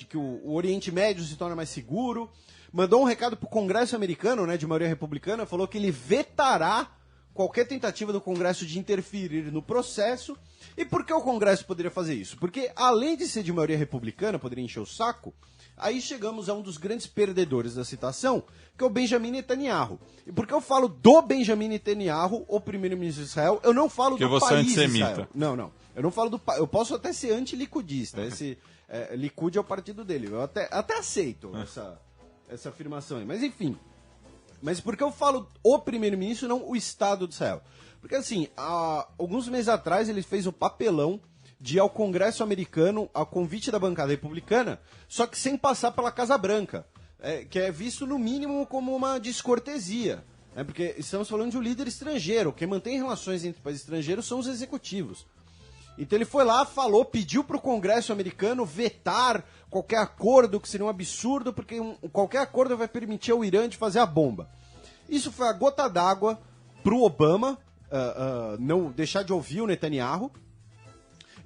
que o Oriente Médio se torna mais seguro. Mandou um recado pro Congresso americano, né, de maioria republicana. Falou que ele vetará qualquer tentativa do Congresso de interferir no processo. E por que o Congresso poderia fazer isso? Porque, além de ser de maioria republicana, poderia encher o saco, aí chegamos a um dos grandes perdedores da situação, que é o Benjamin Netanyahu. E por que eu falo do Benjamin Netanyahu, o primeiro-ministro de Israel, eu não falo do país Israel. Não. Eu não falo do país. Eu posso até ser anti-licudista. Esse Likud é o partido dele. Eu até aceito essa afirmação aí. Mas, enfim... Mas por que eu falo o primeiro-ministro, não o Estado de Israel? Porque, assim, há alguns meses atrás ele fez o papelão de ir ao Congresso americano, ao convite da bancada republicana, só que sem passar pela Casa Branca, que é visto, no mínimo, como uma descortesia. Porque estamos falando de um líder estrangeiro. Quem mantém relações entre países estrangeiros são os executivos. Então ele foi lá, falou, pediu para o Congresso americano vetar qualquer acordo, que seria um absurdo, porque qualquer acordo vai permitir ao Irã de fazer a bomba. Isso foi a gota d'água para o Obama não deixar de ouvir o Netanyahu.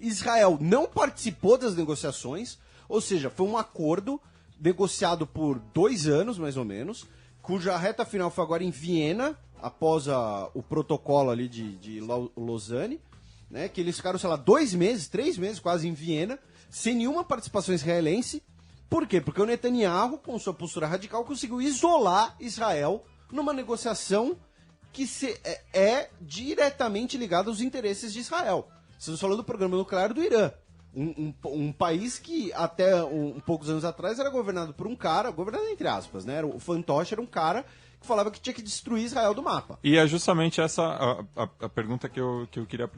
Israel não participou das negociações, ou seja, foi um acordo negociado por 2 anos, mais ou menos, cuja reta final foi agora em Viena, após o protocolo ali de Lausanne, né, que eles ficaram, sei lá, 2 meses, 3 meses quase em Viena, sem nenhuma participação israelense. Por quê? Porque o Netanyahu, com sua postura radical, conseguiu isolar Israel numa negociação que é diretamente ligada aos interesses de Israel. Estamos falando do programa nuclear do Irã. Um país que até poucos anos atrás era governado por um cara, governado entre aspas, né? O fantoche era um cara que falava que tinha que destruir Israel do mapa. E é justamente essa a pergunta que eu queria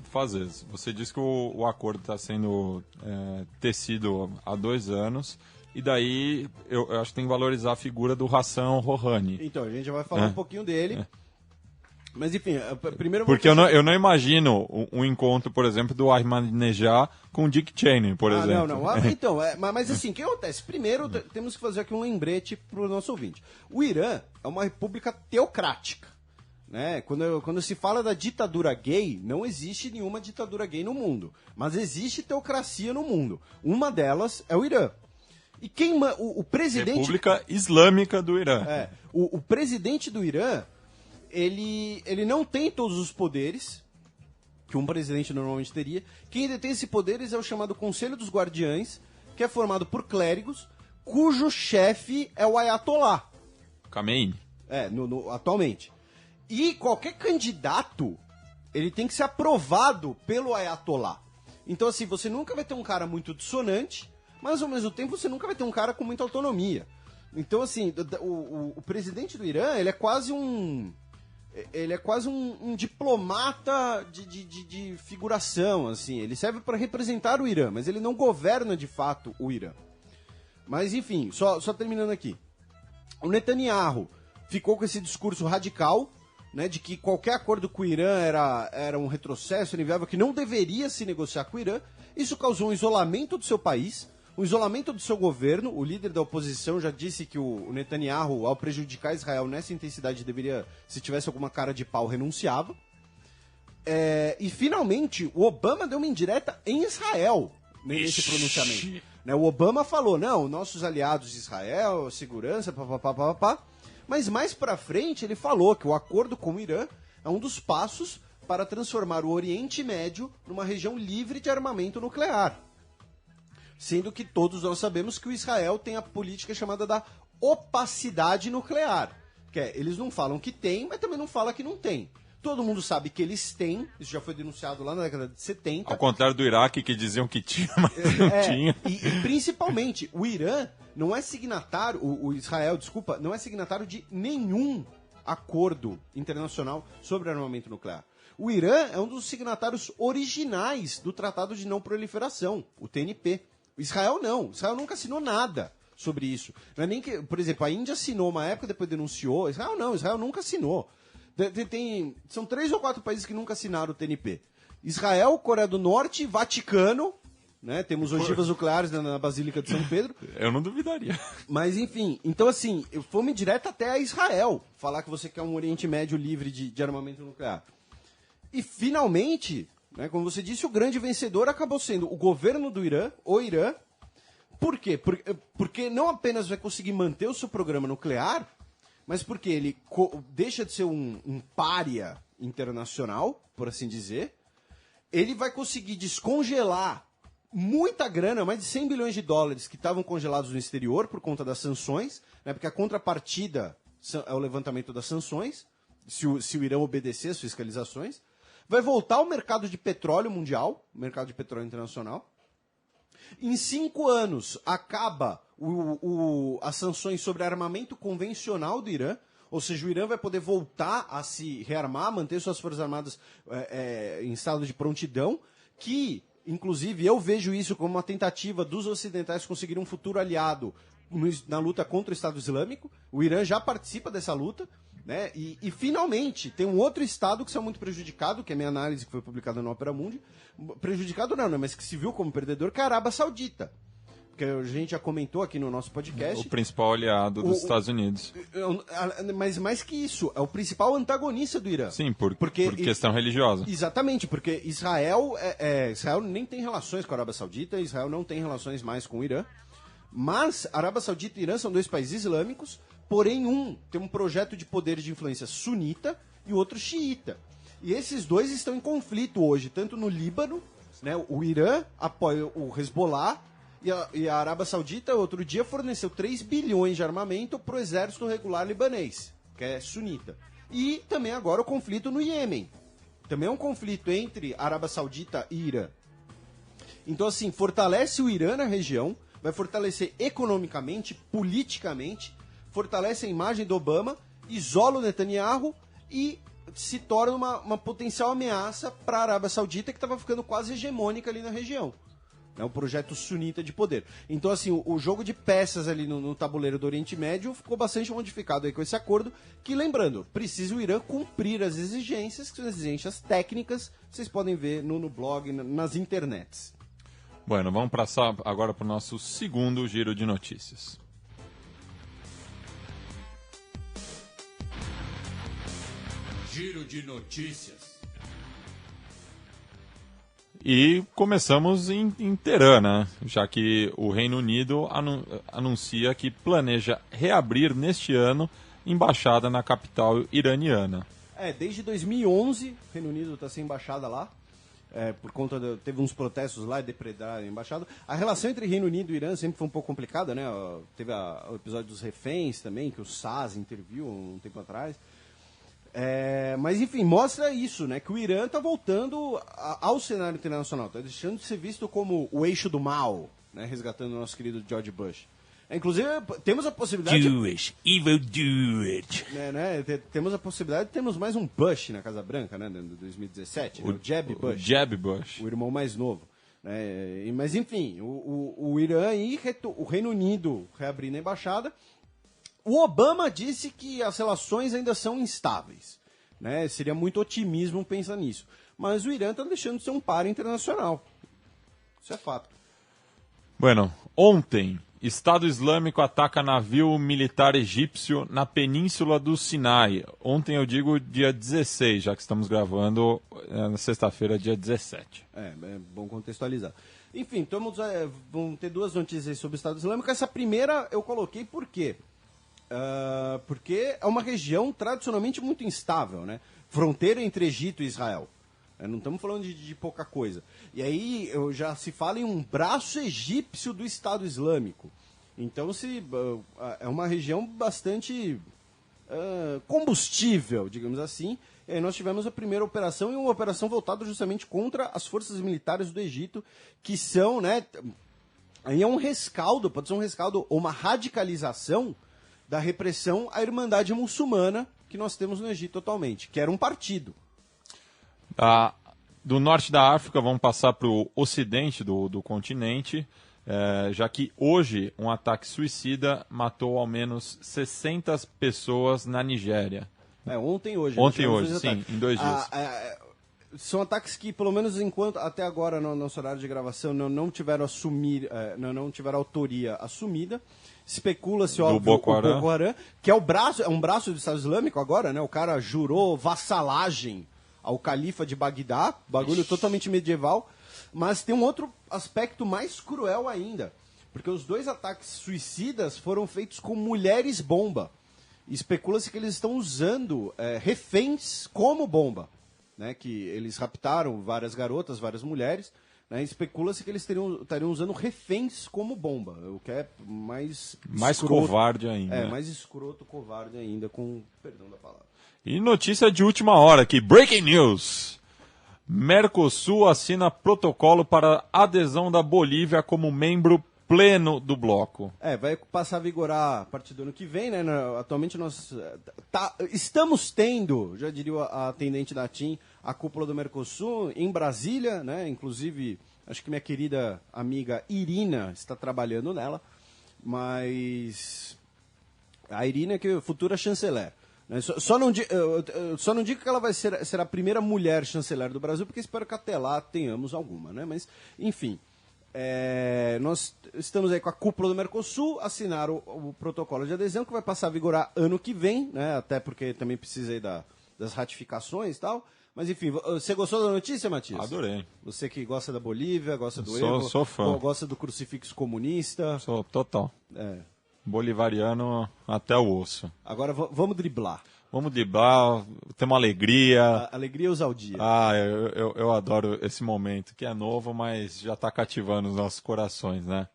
fazer. Você disse que o acordo está sendo tecido há 2 anos, e daí eu acho que tem que valorizar a figura do Hassan Rouhani. Então, a gente já vai falar um pouquinho dele. Mas enfim, primeiro... Porque eu não imagino um encontro, por exemplo, do Ahmadinejad com o Dick Cheney, por exemplo. Não. Então, mas assim, o que acontece? Primeiro, temos que fazer aqui um lembrete para o nosso ouvinte. O Irã é uma república teocrática. Né? Quando se fala da ditadura gay, não existe nenhuma ditadura gay no mundo. Mas existe teocracia no mundo. Uma delas é o Irã. E o presidente... República Islâmica do Irã. O presidente do Irã... Ele não tem todos os poderes que um presidente normalmente teria. Quem detém esses poderes é o chamado Conselho dos Guardiães, que é formado por clérigos, cujo chefe é o Ayatollah. Khamenei. Atualmente. E qualquer candidato, ele tem que ser aprovado pelo Ayatollah. Então, assim, você nunca vai ter um cara muito dissonante, mas ao mesmo tempo você nunca vai ter um cara com muita autonomia. Então, assim, o presidente do Irã, ele é quase um diplomata de figuração, assim. Ele serve para representar o Irã, mas ele não governa de fato o Irã. Mas enfim, só terminando aqui. O Netanyahu ficou com esse discurso radical, né, de que qualquer acordo com o Irã era um retrocesso, inviável, que não deveria se negociar com o Irã. Isso causou um isolamento do seu país, um isolamento do seu governo. O líder da oposição já disse que o Netanyahu, ao prejudicar Israel nessa intensidade, deveria, se tivesse alguma cara de pau, renunciava. E finalmente, o Obama deu uma indireta em Israel nesse pronunciamento. Né, o Obama falou, não, nossos aliados de Israel, segurança, papapá. Mas mais pra frente ele falou que o acordo com o Irã é um dos passos para transformar o Oriente Médio numa região livre de armamento nuclear. Sendo que todos nós sabemos que o Israel tem a política chamada da opacidade nuclear. Que eles não falam que tem, mas também não falam que não tem. Todo mundo sabe que eles têm, isso já foi denunciado lá na década de 70. Ao contrário do Iraque, que diziam que tinha, mas não tinha. E principalmente, o Irã não é signatário, o Israel, desculpa, não é signatário de nenhum acordo internacional sobre armamento nuclear. O Irã é um dos signatários originais do Tratado de Não Proliferação, o TNP. Israel não. Israel nunca assinou nada sobre isso. Não é nem que, por exemplo, a Índia assinou uma época, depois denunciou. Israel não. Israel nunca assinou. São 3 ou 4 países que nunca assinaram o TNP. Israel, Coreia do Norte, Vaticano, né? Temos ogivas nucleares na Basílica de São Pedro. Eu não duvidaria. Mas enfim, então assim, fomos direto até a Israel, falar que você quer um Oriente Médio livre de armamento nuclear. E finalmente, né, como você disse, o grande vencedor acabou sendo o governo do Irã, o Irã. Por quê? Porque não apenas vai conseguir manter o seu programa nuclear, mas porque ele deixa de ser um pária internacional, por assim dizer. Ele vai conseguir descongelar muita grana, mais de 100 bilhões de dólares que estavam congelados no exterior por conta das sanções, né, porque a contrapartida é o levantamento das sanções, se o Irã obedecer às fiscalizações. Vai voltar ao mercado de petróleo mundial, mercado de petróleo internacional. Em 5 anos, acaba as sanções sobre armamento convencional do Irã, ou seja, o Irã vai poder voltar a se rearmar, manter suas forças armadas em estado de prontidão, que, inclusive, eu vejo isso como uma tentativa dos ocidentais conseguirem um futuro aliado na luta contra o Estado Islâmico. O Irã já participa dessa luta, né? E finalmente, tem um outro Estado que saiu muito prejudicado, que é a minha análise que foi publicada no Opera Mundi. Prejudicado não, né? Mas que se viu como perdedor, que é a Arábia Saudita. Porque a gente já comentou aqui no nosso podcast. O principal aliado dos Estados Unidos. Mas mais que isso, é o principal antagonista do Irã. Sim, por questão religiosa. Exatamente, porque Israel nem tem relações com a Arábia Saudita, Israel não tem relações mais com o Irã. Mas a Arábia Saudita e o Irã são 2 países islâmicos, porém um tem um projeto de poder de influência sunita e o outro xiita. E esses 2 estão em conflito hoje, tanto no Líbano, né, o Irã apoia o Hezbollah e a Arábia Saudita, outro dia, forneceu 3 bilhões de armamento para o exército regular libanês, que é sunita. E também agora o conflito no Iêmen. Também é um conflito entre Arábia Saudita e Irã. Então, assim, fortalece o Irã na região, vai fortalecer economicamente, politicamente, fortalece a imagem do Obama, isola o Netanyahu e se torna uma potencial ameaça para a Arábia Saudita, que estava ficando quase hegemônica ali na região. É um projeto sunita de poder. Então, assim, o jogo de peças ali no tabuleiro do Oriente Médio ficou bastante modificado aí com esse acordo, que, lembrando, precisa o Irã cumprir as exigências, que são exigências técnicas, vocês podem ver no blog, nas internets. Bueno, vamos passar agora para o nosso segundo giro de notícias. Giro de notícias. E começamos em Teherã, né? Já que o Reino Unido anuncia que planeja reabrir neste ano embaixada na capital iraniana. Desde 2011 o Reino Unido está sem embaixada lá. Por conta teve uns protestos lá e depredaram a embaixada. A relação entre Reino Unido e Irã sempre foi um pouco complicada, né? Teve o episódio dos reféns também, que o SAS interviu um tempo atrás. Mas enfim, mostra isso, né? Que o Irã está voltando ao cenário internacional, está deixando de ser visto como o eixo do mal, né? Resgatando o nosso querido George Bush. Inclusive, temos a possibilidade... Jewish, evil Jewish. Temos a possibilidade de termos mais um Bush na Casa Branca, né? Em 2017, o Jeb Bush. O Jeb Bush. O irmão mais novo. Mas enfim, o Irã e o Reino Unido reabrindo a embaixada. O Obama disse que as relações ainda são instáveis, né? Seria muito otimismo pensar nisso. Mas o Irã está deixando de ser um par internacional. Isso é fato. Bueno, ontem, Estado Islâmico ataca navio militar egípcio na península do Sinai. Ontem eu digo dia 16, já que estamos gravando na sexta-feira, dia 17. É bom contextualizar. Enfim, vamos ter 2 notícias sobre o Estado Islâmico. Essa primeira eu coloquei por quê? Porque é uma região tradicionalmente muito instável, né? Fronteira entre Egito e Israel. Não estamos falando de pouca coisa. E aí já se fala em um braço egípcio do Estado Islâmico. Então é uma região bastante combustível, digamos assim. E aí nós tivemos a primeira operação, e uma operação voltada justamente contra as forças militares do Egito, que são, né? Aí é um rescaldo, pode ser um rescaldo ou uma radicalização da repressão à Irmandade Muçulmana que nós temos no Egito atualmente, que era um partido. Do norte da África, vamos passar para o ocidente do continente, já que hoje um ataque suicida matou ao menos 60 pessoas na Nigéria. Ontem e hoje. Ontem e hoje, sim, em 2 dias. são ataques que, pelo menos enquanto até agora no nosso horário de gravação, não tiveram não tiveram autoria assumida. Especula-se, óbvio, Boko Haram. o Boko Haram, que é um braço do Estado Islâmico agora, né? O cara jurou vassalagem ao califa de Bagdá, bagulho totalmente medieval. Mas tem um outro aspecto mais cruel ainda, porque os 2 ataques suicidas foram feitos com mulheres bomba. Especula-se que eles estão usando reféns como bomba. Né, que eles raptaram várias garotas, várias mulheres, né, especula-se que eles estariam usando reféns como bomba, o que é mais escroto, covarde ainda. mais escroto, covarde ainda, com perdão da palavra. E notícia de última hora aqui, breaking news. Mercosul assina protocolo para adesão da Bolívia como membro pleno do bloco. Vai passar a vigorar a partir do ano que vem, né? Atualmente nós estamos tendo, já diria a atendente da TIM, a cúpula do Mercosul em Brasília, né? Inclusive, acho que minha querida amiga Irina está trabalhando nela, mas a Irina que é a futura chanceler. Né? Só não digo que ela vai ser a primeira mulher chanceler do Brasil, porque espero que até lá tenhamos alguma, né? Mas, enfim... nós estamos aí com a cúpula do Mercosul, assinaram o protocolo de adesão que vai passar a vigorar ano que vem, né? Até porque também precisa aí das ratificações e tal. Mas enfim, você gostou da notícia, Matias? Adorei. Você que gosta da Bolívia, gosta do Evo, sou fã. gosta do crucifixo comunista. Sou total. É. Bolivariano até o osso. Agora vamos driblar. Vamos driblar, ter uma alegria. Alegria e ousadia. Eu adoro esse momento, que é novo, mas já está cativando os nossos corações, né?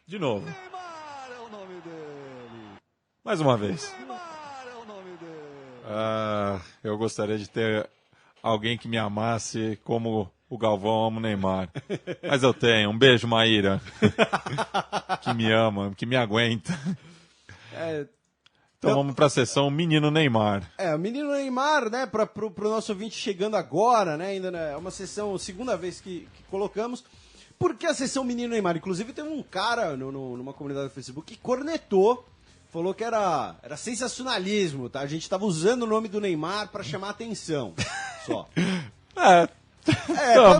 De novo. Neymar é o nome dele. Mais uma vez. Neymar é o nome dele. Eu gostaria de ter alguém que me amasse como o Galvão ama o Neymar. Mas eu tenho. Um beijo, Maíra. Que me ama, que me aguenta. Então vamos para a sessão Menino Neymar. O Menino Neymar, né, pro nosso ouvinte chegando agora, né, ainda é uma sessão, segunda vez que colocamos. Por que a sessão Menino Neymar? Inclusive teve um cara numa comunidade do Facebook que cornetou, falou que era sensacionalismo, tá? A gente tava usando o nome do Neymar para chamar atenção, só.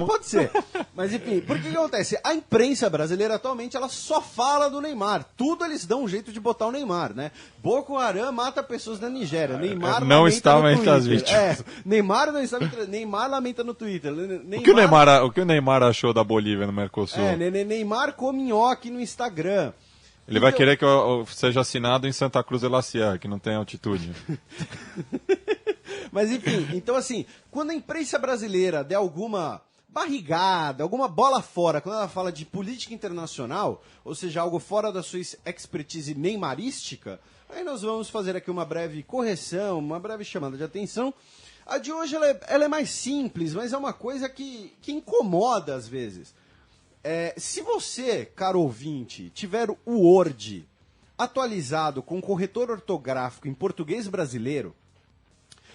Pode ser. Mas enfim, por que acontece? A imprensa brasileira atualmente ela só fala do Neymar. Tudo eles dão um jeito de botar o Neymar, né? Boko Haram mata pessoas na Nigéria. Neymar não lamenta estava no entre as Twitter. vítimas. Neymar não estava entre... Neymar lamenta no Twitter. O que o Neymar achou da Bolívia no Mercosul? Neymar come nhoque no Instagram. Ele vai querer que eu seja assinado em Santa Cruz de la Sierra, que não tem altitude. Mas enfim, então assim, quando a imprensa brasileira der alguma barrigada, alguma bola fora, quando ela fala de política internacional, ou seja, algo fora da sua expertise neymarística, aí nós vamos fazer aqui uma breve correção, uma breve chamada de atenção. A de hoje ela é mais simples, mas é uma coisa que incomoda às vezes. Se você, caro ouvinte, tiver o Word atualizado com corretor ortográfico em português brasileiro,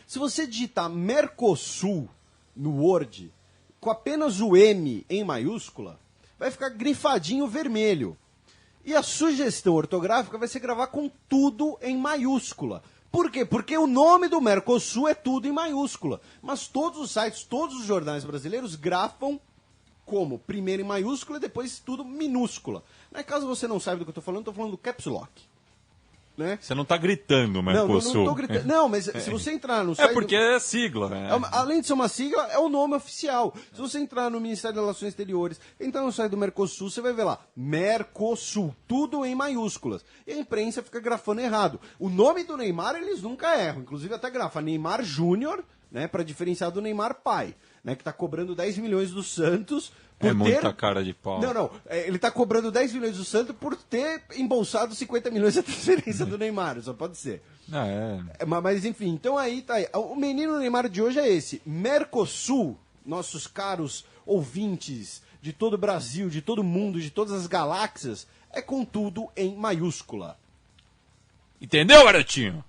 se você digitar Mercosul no Word, com apenas o M em maiúscula, vai ficar grifadinho vermelho. E a sugestão ortográfica vai ser gravar com tudo em maiúscula. Por quê? Porque o nome do Mercosul é tudo em maiúscula. Mas todos os sites, todos os jornais brasileiros grafam como? Primeiro em maiúscula e depois tudo minúscula. Caso você não saiba do que eu estou falando do Caps Lock. Né? Você não está gritando, Mercosul. Não tô gritando. Não, mas se você entrar no site... É porque é sigla. Além de ser uma sigla, é o nome oficial. Se você entrar no Ministério das Relações Exteriores, entrar no site do Mercosul, você vai ver lá, Mercosul, tudo em maiúsculas. E a imprensa fica grafando errado. O nome do Neymar, eles nunca erram. Inclusive até grafa Neymar Júnior, né, para diferenciar do Neymar Pai, né, que está cobrando 10 milhões do Santos... muita cara de pau. Não. Ele tá cobrando 10 milhões do Santos por ter embolsado 50 milhões da transferência do Neymar. Só pode ser. Mas enfim, então tá aí. O menino Neymar de hoje é esse. Mercosul, nossos caros ouvintes de todo o Brasil, de todo o mundo, de todas as galáxias, é com tudo em maiúscula. Entendeu, garotinho?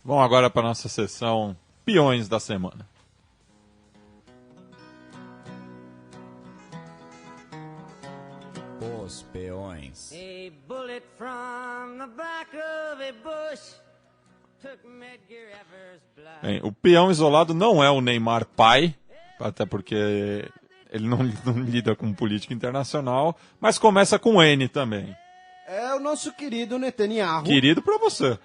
Vamos agora para nossa sessão Peões da Semana. Os peões. A bullet from the back of a bush Bem, o peão isolado não é o Neymar pai, até porque ele não lida com política internacional, mas começa com N também. É o nosso querido Netanyahu. Querido pra você.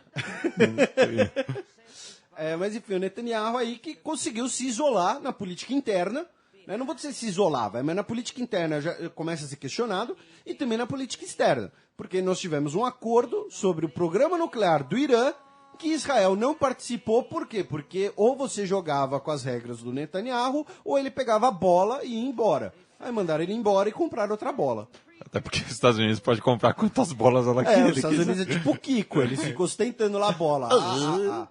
Mas enfim, o Netanyahu aí que conseguiu se isolar na política interna. Né? Não vou dizer se isolar, mas na política interna já começa a ser questionado e também na política externa. Porque nós tivemos um acordo sobre o programa nuclear do Irã que Israel não participou. Por quê? Porque ou você jogava com as regras do Netanyahu ou ele pegava a bola e ia embora. Aí mandaram ele embora e compraram outra bola. Até porque os Estados Unidos pode comprar quantas bolas ela quiser. Os Estados Unidos é tipo o Kiko, ele ficou ostentando lá a bola.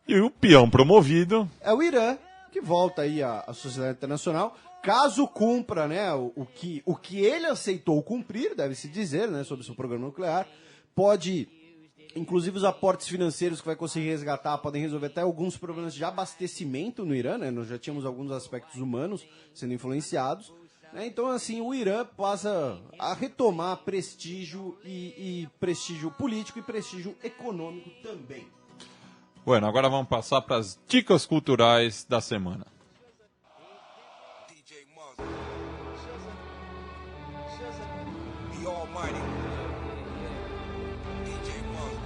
E o peão promovido... É o Irã, que volta aí à sociedade internacional, caso cumpra, né, o que ele aceitou cumprir, deve-se dizer, né, sobre o seu programa nuclear, pode, inclusive os aportes financeiros que vai conseguir resgatar, podem resolver até alguns problemas de abastecimento no Irã, né, nós já tínhamos alguns aspectos humanos sendo influenciados, né, então assim, o Irã passa a retomar prestígio e prestígio político e prestígio econômico também. Bueno, agora vamos passar para as dicas culturais da semana. DJ Mugg. The Almighty. DJ Mugg.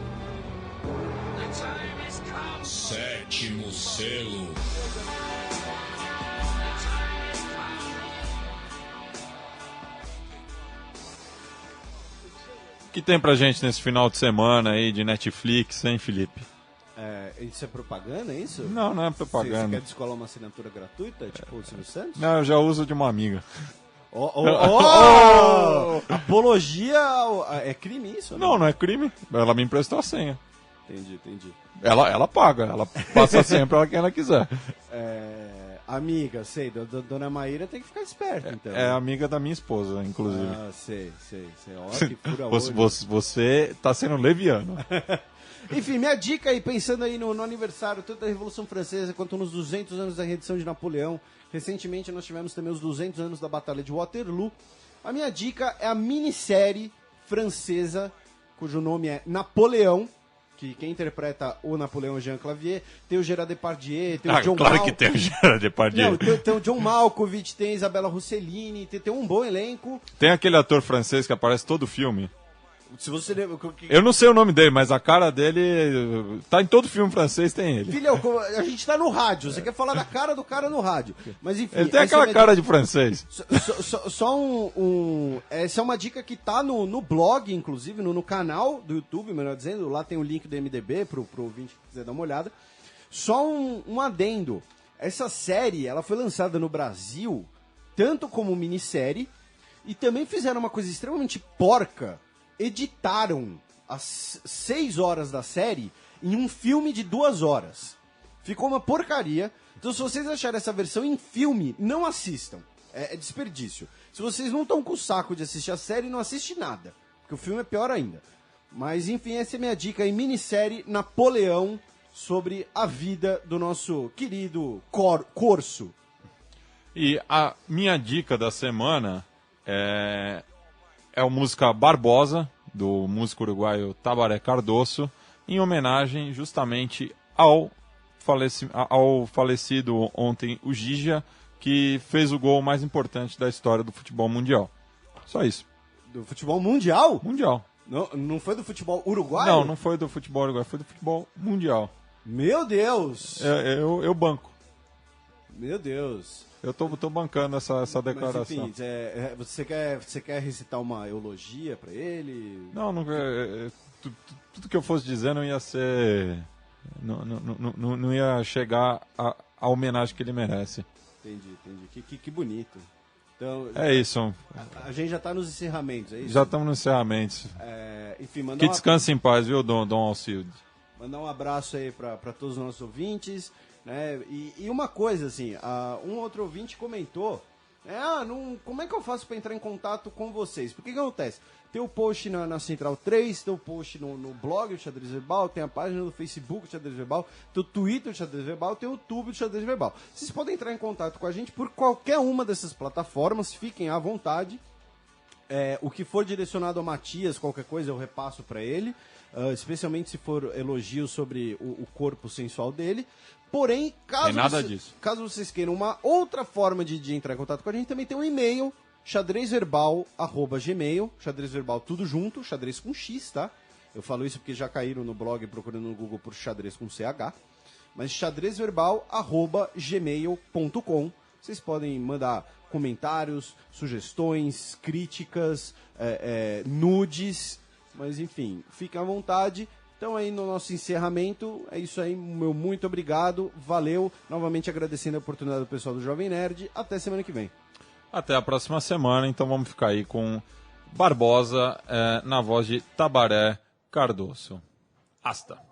Sétimo selo. O que tem pra gente nesse final de semana aí de Netflix, hein, Felipe? Isso é propaganda, é isso? Não, não é Você propaganda. quer descolar uma assinatura gratuita, tipo o Silvio Santos? Não, eu já uso de uma amiga. Apologia é crime isso? Não, não é crime. Ela me emprestou a senha. Entendi. Ela paga, ela passa a senha pra quem ela quiser. Amiga, sei, Dona Maíra tem que ficar esperta, então. É amiga da minha esposa, inclusive. Ah, sei. Ó, que fura olho. Você tá sendo leviano. Enfim, minha dica aí, pensando aí no aniversário, tanto da Revolução Francesa quanto nos 200 anos da rendição de Napoleão. Recentemente nós tivemos também os 200 anos da Batalha de Waterloo. A minha dica é a minissérie francesa, cujo nome é Napoleão, que quem interpreta o Napoleão é Jean Clavier. Tem o Gerard Depardieu, tem o John claro que tem o Gerard Depardieu. Não, tem o John Malkovich, tem a Isabella Rossellini, tem um bom elenco. Tem aquele ator francês que aparece todo filme. Se você lembra... Eu não sei o nome dele, mas a cara dele tá em todo filme francês, tem ele. Filhão, a gente tá no rádio, você quer falar da cara do cara no rádio. Mas enfim... Ele tem aquela cara de francês. Só essa é uma dica que tá no blog, inclusive, no canal do YouTube, melhor dizendo. Lá tem o link do MDB pro ouvinte que quiser dar uma olhada. Só um adendo. Essa série, ela foi lançada no Brasil, tanto como minissérie, e também fizeram uma coisa extremamente porca. Editaram as 6 horas da série em um filme de 2 horas. Ficou uma porcaria. Então, se vocês acharem essa versão em filme, não assistam. É desperdício. Se vocês não estão com o saco de assistir a série, não assiste nada. Porque o filme é pior ainda. Mas, enfim, essa é a minha dica em minissérie Napoleão sobre a vida do nosso querido Corso. E a minha dica da semana é a música Barbosa, do músico uruguaio Tabaré Cardoso, em homenagem justamente ao falecido ontem o Gija, que fez o gol mais importante da história do futebol mundial. Só isso. Do futebol mundial? Mundial. Não foi do futebol uruguaio? Não foi do futebol uruguaio, foi do futebol mundial. Meu Deus! Eu banco. Meu Deus. Eu tô bancando essa declaração. Mas, enfim, você quer recitar uma eulogia pra ele? Não, tudo que eu fosse dizer não ia ser... Não ia chegar à homenagem que ele merece. Entendi. Que bonito. Então, é isso. A gente já tá nos encerramentos, é isso? Já estamos nos encerramentos. Enfim, que descanse em paz, viu, Dom Alcilde? Mandar um abraço aí pra todos os nossos ouvintes. Né? E uma coisa, assim, um outro ouvinte comentou, como é que eu faço para entrar em contato com vocês? Porque o que acontece? Tem o post na Central 3, tem o post no blog do Xadrez Verbal, tem a página do Facebook do Xadrez Verbal, tem o Twitter do Xadrez Verbal, tem o YouTube do Xadrez Verbal. Vocês podem entrar em contato com a gente por qualquer uma dessas plataformas, fiquem à vontade. O que for direcionado ao Matias, qualquer coisa, eu repasso para ele. Especialmente se for elogio sobre o corpo sensual dele. Porém, Tem nada disso. caso vocês queiram uma outra forma de entrar em contato com a gente, também tem um e-mail, xadrezverbal@gmail, xadrezverbal tudo junto, xadrez com X, tá? Eu falo isso porque já caíram no blog procurando no Google por xadrez com CH. Mas xadrezverbal@gmail.com. Vocês podem mandar comentários, sugestões, críticas, nudes, mas enfim, fiquem à vontade. Então aí no nosso encerramento, é isso aí, meu muito obrigado, valeu. Novamente agradecendo a oportunidade do pessoal do Jovem Nerd. Até semana que vem. Até a próxima semana, então vamos ficar aí com Barbosa na voz de Tabaré Cardoso. Hasta!